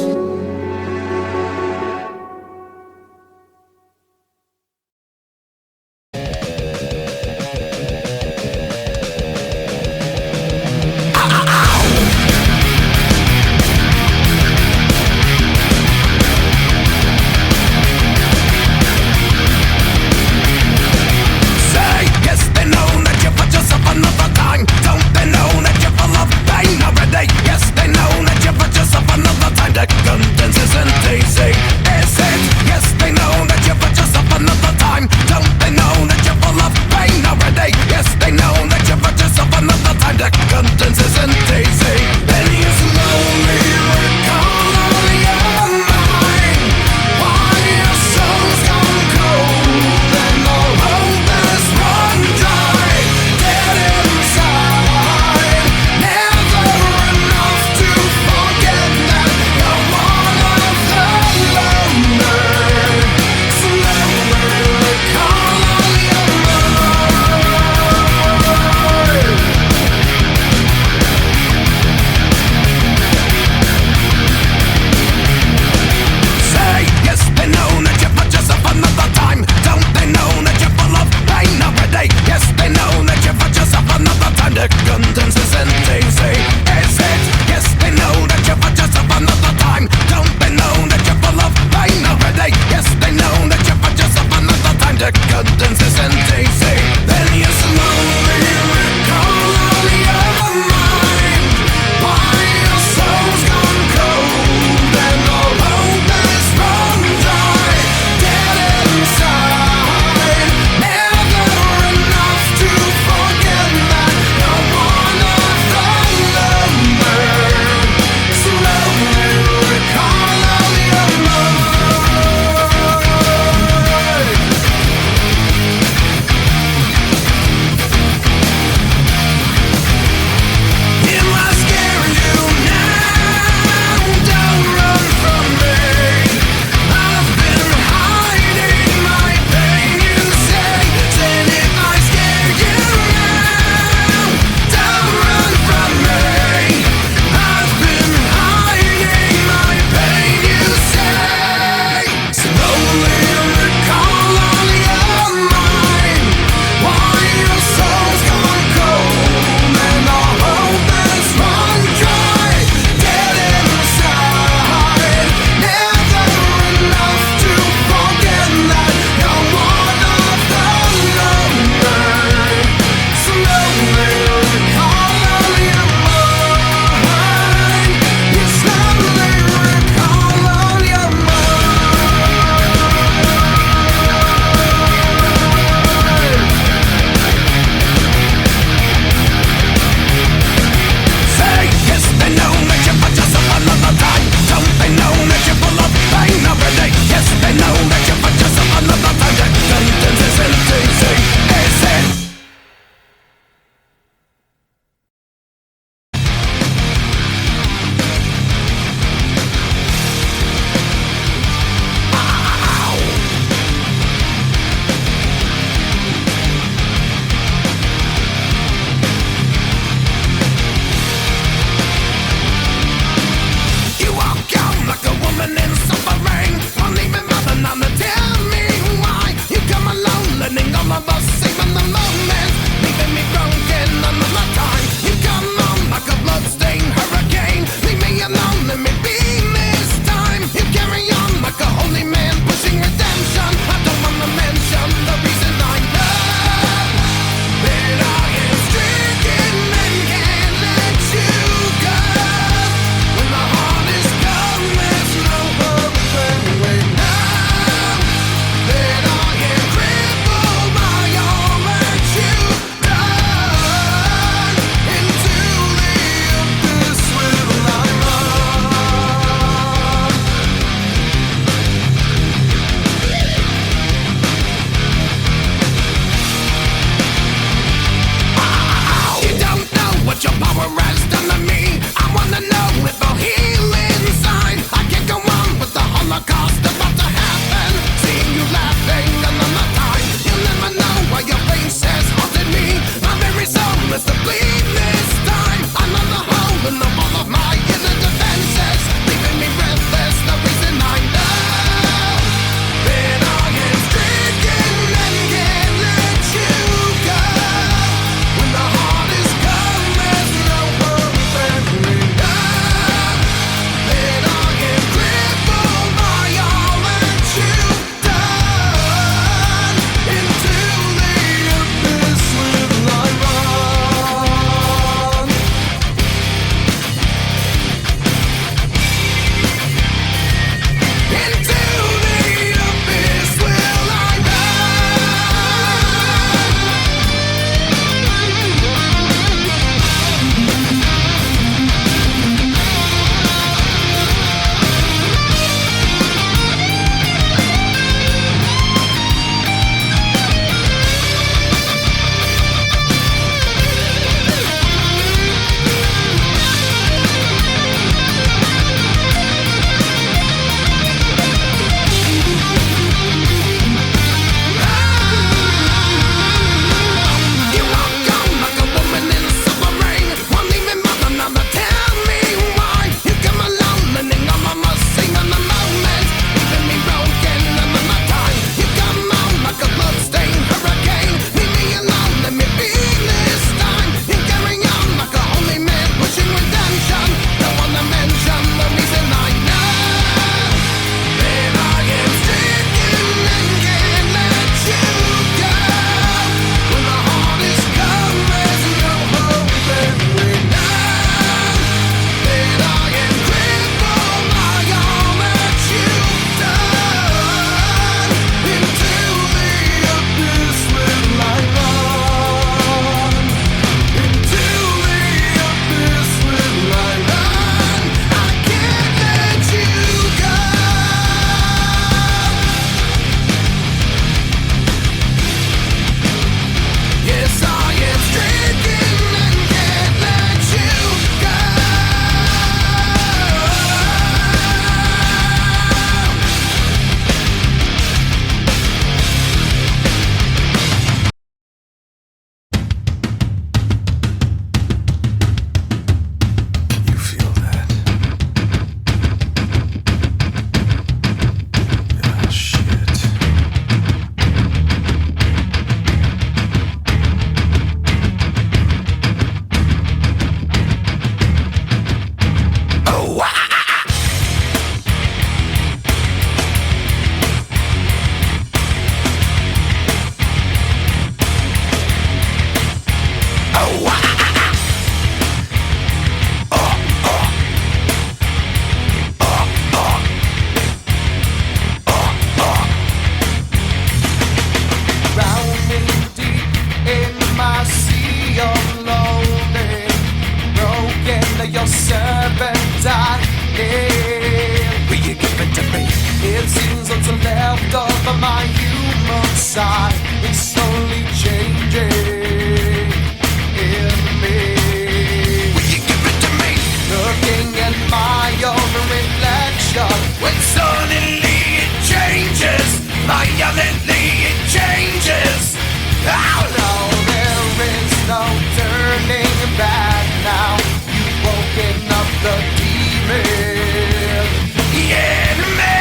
left of my human side is slowly changing in me. Will you give it to me? Looking at my own reflection, when suddenly it changes, violently it changes. Oh no, there is no turning back now. You've woken up the demon in me.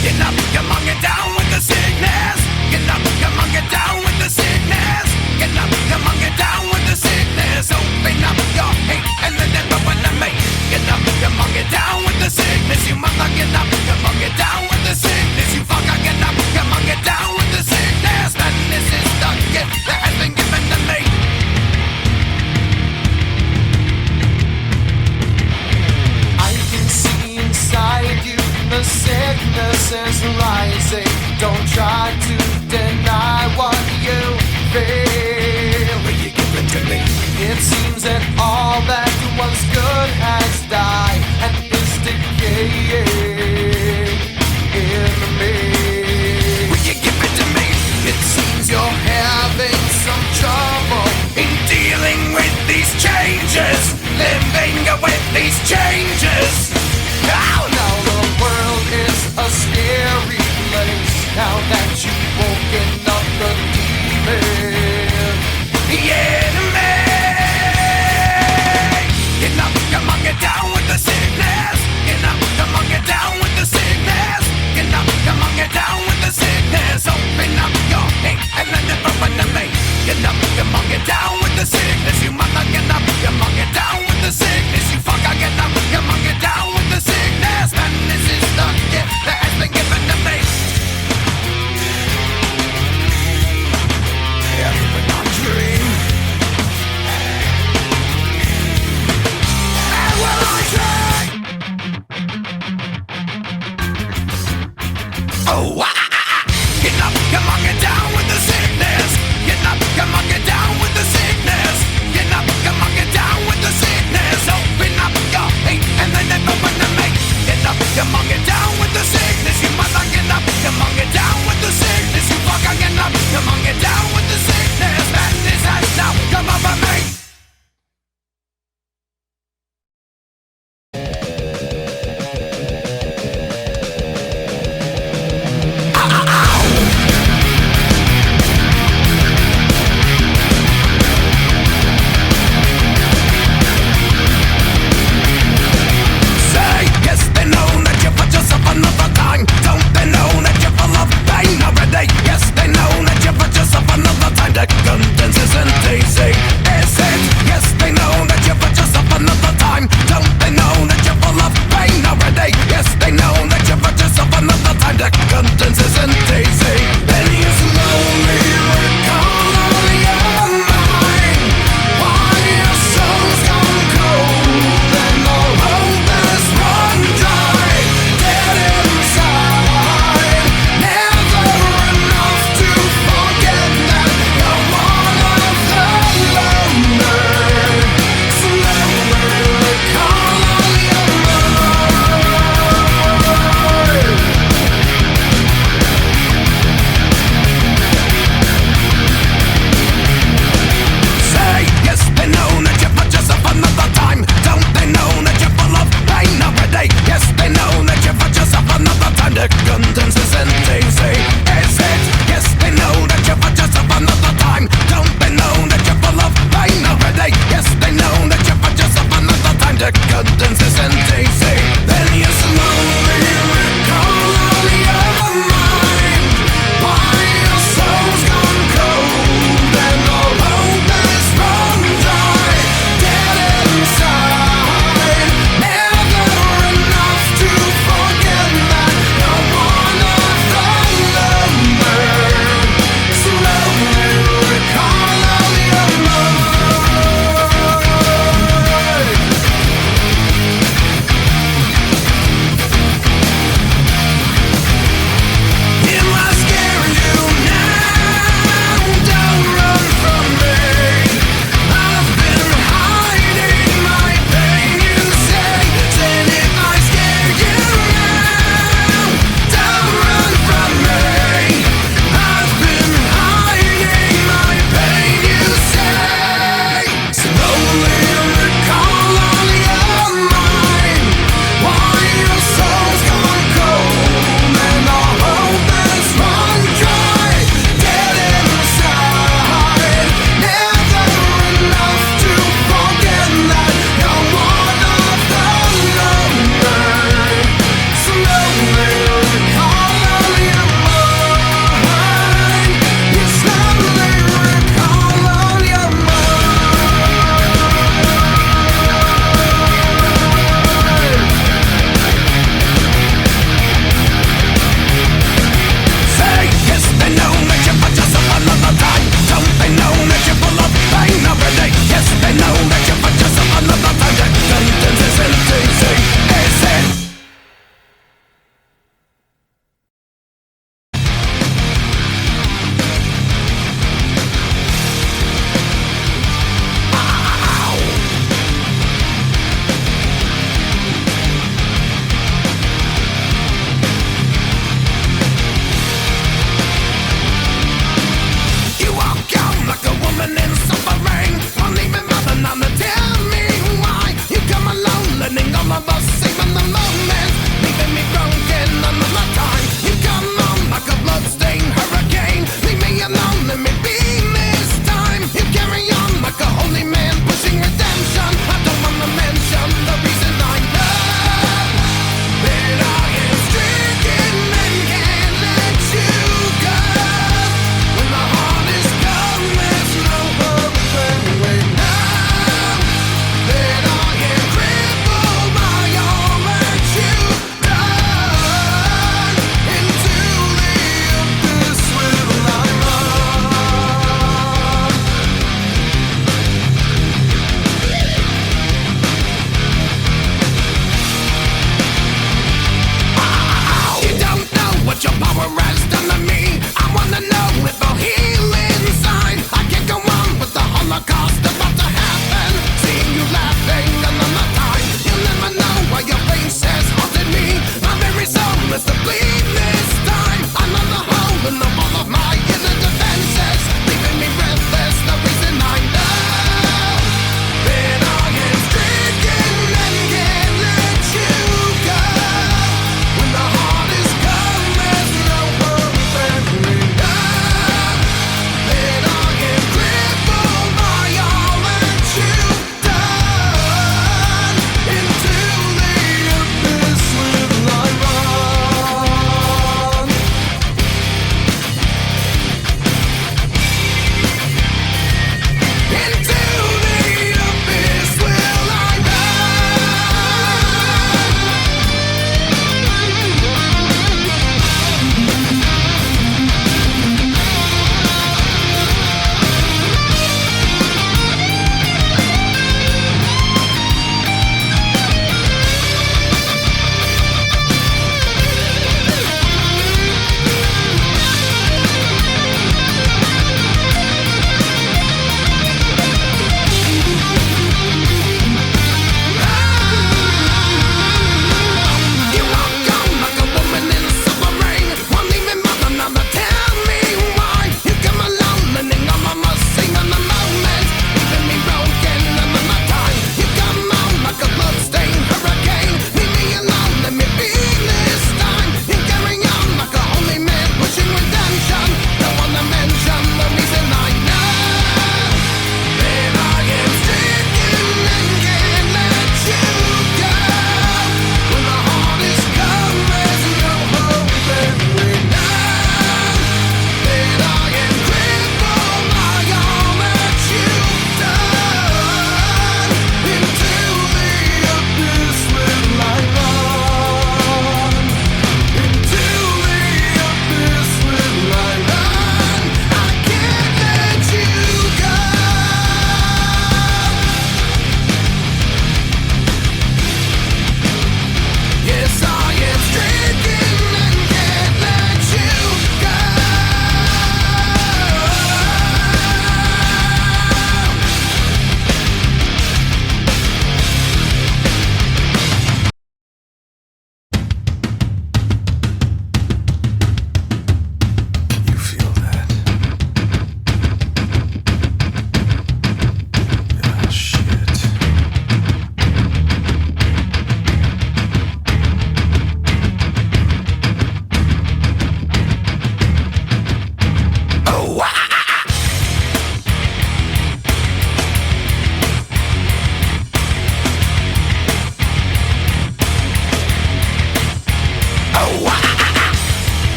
Get up, come on, get down with the sickness. Get up, come on, get down with the sickness. Get up, come on, get down with the sickness. Open up your hate and let it run to me. Get up, come on, get down with the sickness. You mother, get up, come on, get down with the sickness. You fucker, get up, come on, get down with the sickness. And this is the gift that has been given to me. I can see inside you, the sickness is rising. Don't try to deny what you feel. Will you give it to me? It seems that all that was good has died and is decaying in me. Will you give it to me? It seems you're having some trouble in dealing with these changes, living with these changes. Oh no, the world is a scary place now that you've woken up the demon. Yeah, me. Get up, come on, get down with the sickness. Get up, come on, get down with the sickness. Get up, come on, get down with the sickness. Open up your hate and let it run to me. Get up, come on, get down with the sickness. You mother, get up, come on, get down with the sickness. You fucker, get up, come on, get down with the sickness. And this is the gift that has been given to me. Everyone dream. And will I dream? Oh, get up, come on, get down with the sickness. Get up, come on, get down with the sickness. Get up, come on, get down with the sickness. Open up your hate and then it open to me. Get up, come on, get down with the sickness. You mother, get up, come on, get down with the sickness. You fucker, get up, come on, get down with the sickness. Madness has now come over me.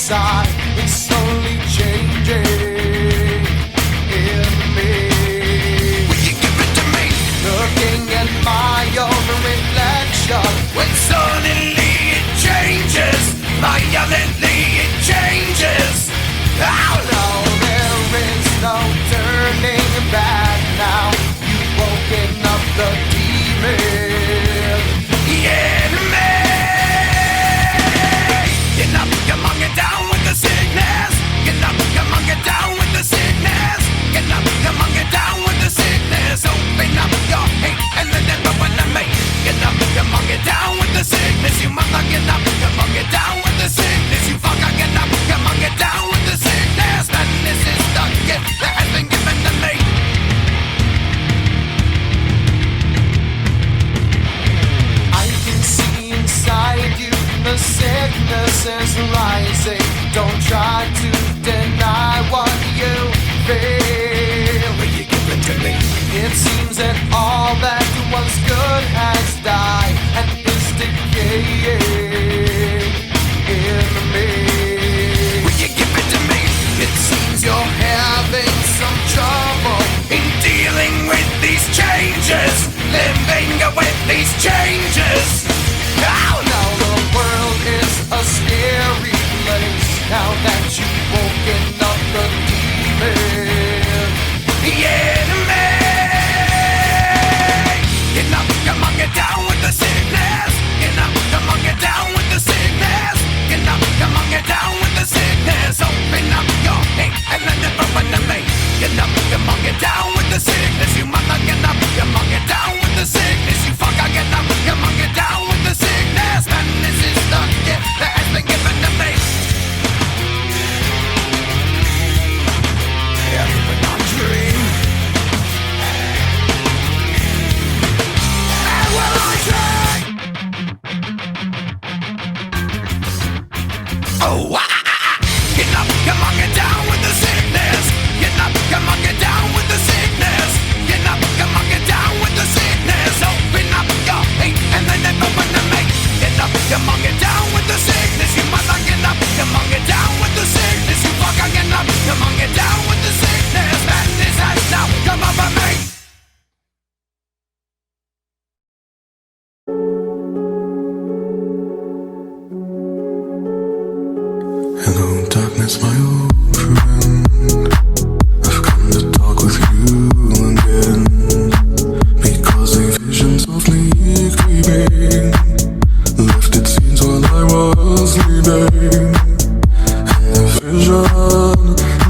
inside is slowly changing in me. Will you give it to me? Looking at my own reflection, when suddenly it changes, violently it changes. Oh no, there is no turning back now. You've woken up the demon in me. Get up, come on, get down with the sickness. Get up, come on, get down with the sickness. Get up, come on, get down with the sickness. Open up your hate and let it run to me. Get up, come on, get down with the sickness. You mother, get up, come on, get down with the sickness. You fucker, get up, come on, get down with the sickness. And this is the gift that has been given to me. I can see inside you, the sickness is rising. Don't try to deny what you feel. Will you give it to me? It seems that all that was good has died and is decaying in me. Will you give it to me? It seems you're having some trouble in dealing with these changes, living with these changes. Oh no, the world is a scary place now that you've woken up the demon. Yeah, me. Get up, come on, get down with the sickness. Get up, come on, get down with the sickness. Get up, come on, get down with the sickness. Open up your hate and let it run to me. Get up, come on, get down with the sickness. You mother, get up, come on, get down with the sickness. You fucker, get up, come on, get down with the sickness. And this is the gift that has been given to me. Everyone dream. And will I dream? Oh, get up, come on, get down with the sickness. Get up, come on, get down with the sickness. Get up, come on, get down with the sickness. Open up your hate and then it open to me. Get up, come on, get down with the sickness. You mother, get up, come on, get down with the sickness. You fucker, get up, come on, get down with the sickness. And this has now come over me. Hello, darkness, my old friend. I've come to talk with you again, because a vision softly creeping left its scenes while I was sleeping. And the vision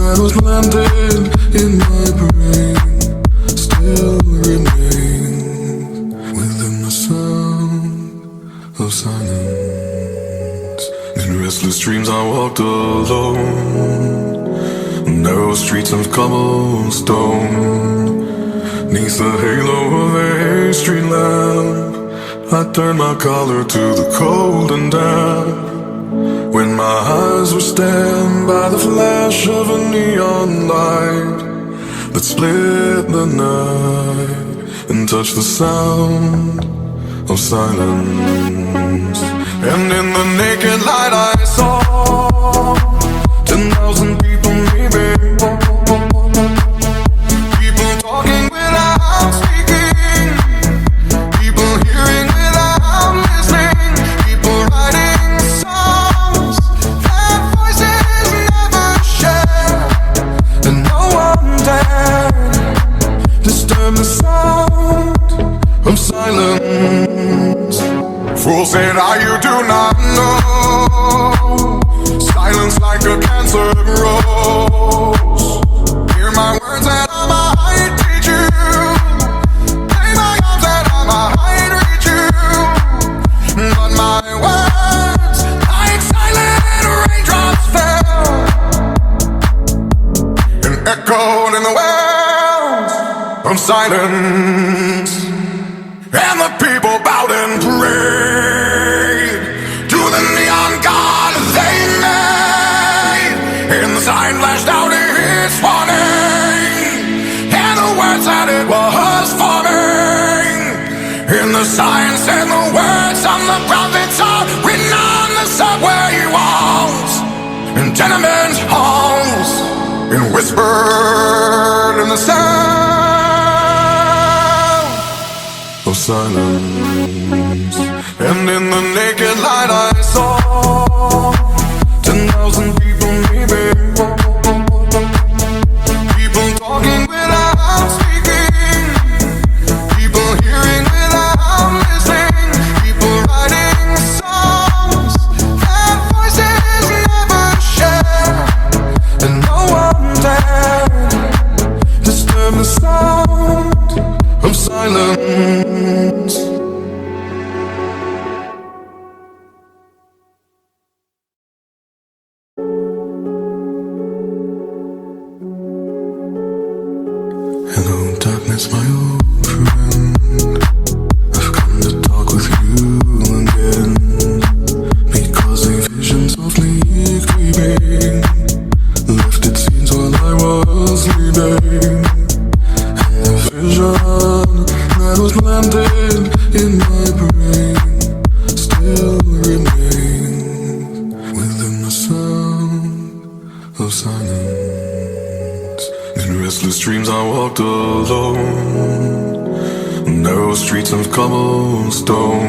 that was planted in my brain still remains within the sound of silence. In restless dreams I walked alone, narrow streets of cobblestone. 'Neath the halo of a street lamp, I turned my collar to the cold and damp. When my eyes were stabbed by the flash of a neon light that split the night and touched the sound of silence. And in the naked light I saw 10,000 people maybe, people talking without speaking, people hearing without listening, people writing songs that voices never share, and no one dared disturb the sound of silence. Fool said, you do not know. Silence like a cancer grows. Hear my words that I might teach you. Play my arms that I might reach you. But my words, like silent raindrops, fell and echoed in the wells of silence. And the people bowed and prayed to the neon god they made. And the sign flashed out its warning, and the words that it was forming. And the sign said the words on the prophets are written on the subway walls and whispered in the sound of silence. And in the naked light I saw 10,000 people maybe. People talking without speaking. People hearing without listening. People writing songs that voices never share. And no one dared disturb the sound of silence. Hello, darkness, my old friend. I've come to talk with you again, because a vision softly creeping left its scenes while I was sleeping. And the vision that was planted in my brain still remains within the sound of silence. In restless dreams I walked alone, narrow streets of cobblestone.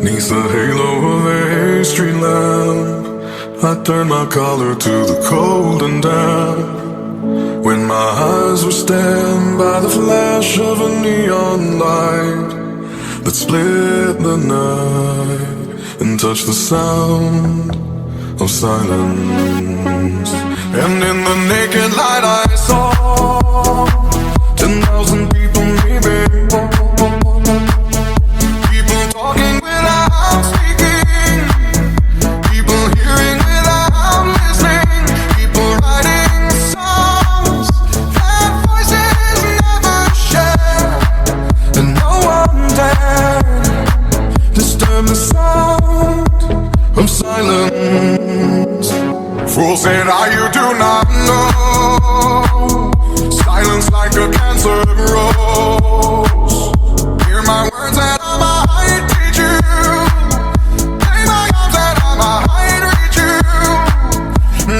'Neath the halo of a street lamp, I turned my collar to the cold and damp. When my eyes were stabbed by the flash of a neon light that split the night and touched the sound of silence. And in the naked light I saw 10,000 people maybe. People talking without speaking. People hearing without listening. People writing songs that voices never share. And no one dared disturb the sound of silence. Fool said, you do not know. Silence like a cancer grows. Hear my words that I might teach you. Play my arms that I might reach you.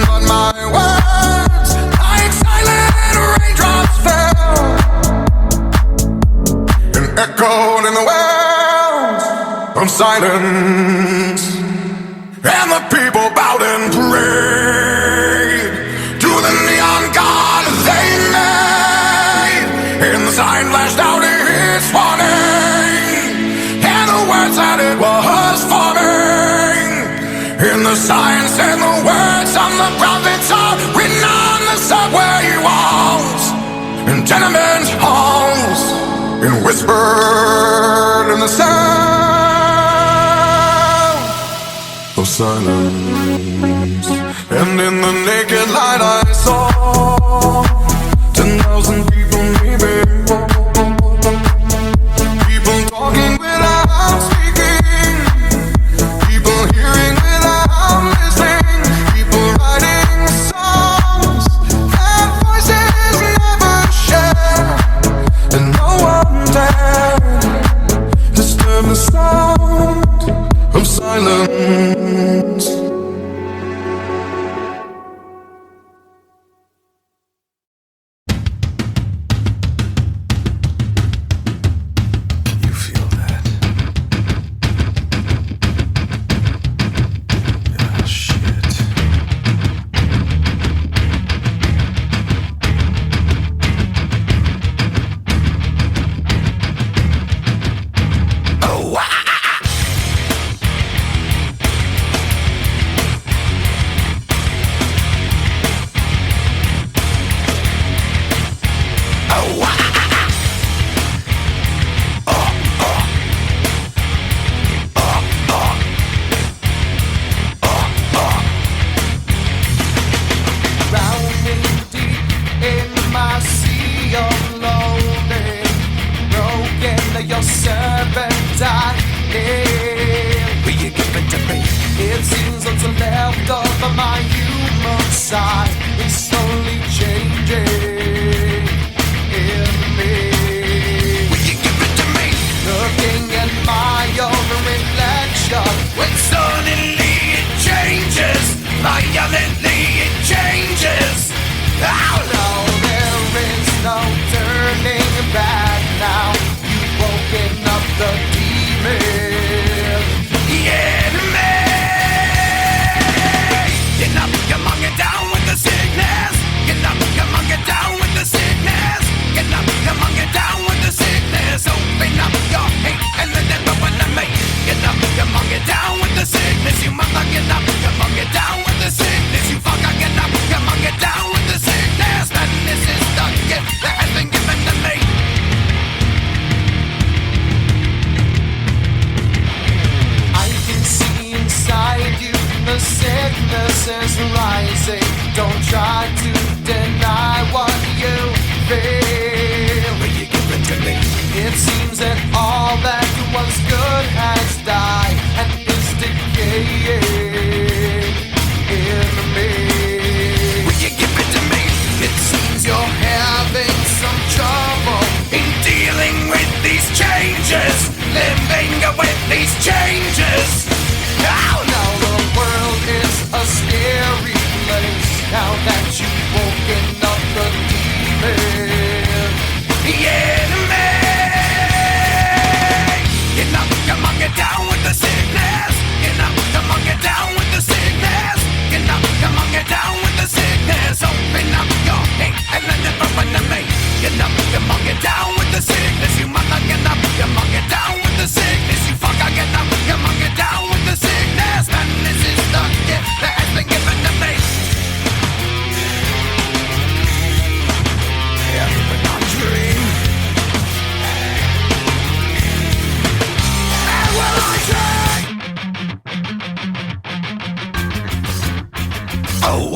But my words, like silent raindrops, fell and echoed in the wells of silence. And the people bowed and prayed to the neon god they made. And the sign flashed out its warning, and the words that it was forming. And the sign said the words on the prophets are written on the subway walls and tenement halls, and whispered in the sound of silence. And in the naked light I saw 10,000 people maybe. People talking without speaking. People hearing without listening. People writing songs that voices never share. And no one dared disturb the sound of silence. seems that all that was good has died and is decaying in me. Will you give it to me? It seems you're having some trouble in dealing with these changes, living with these changes. Now the world is a scary place now that you've woken up the demon. The enemy. Get up, come on, get down with the sickness. Get up, come on, get down with the sickness. Get up, come on, get down with the sickness. Open up your hate and let it open to me. Get up, come on, get down with the sickness. You mother, get up, come on, get down with the sickness. You fucker, get up, come on, get down with the sickness. And this is the gift that has been given to me. Everyone dream. And will I take? Oh,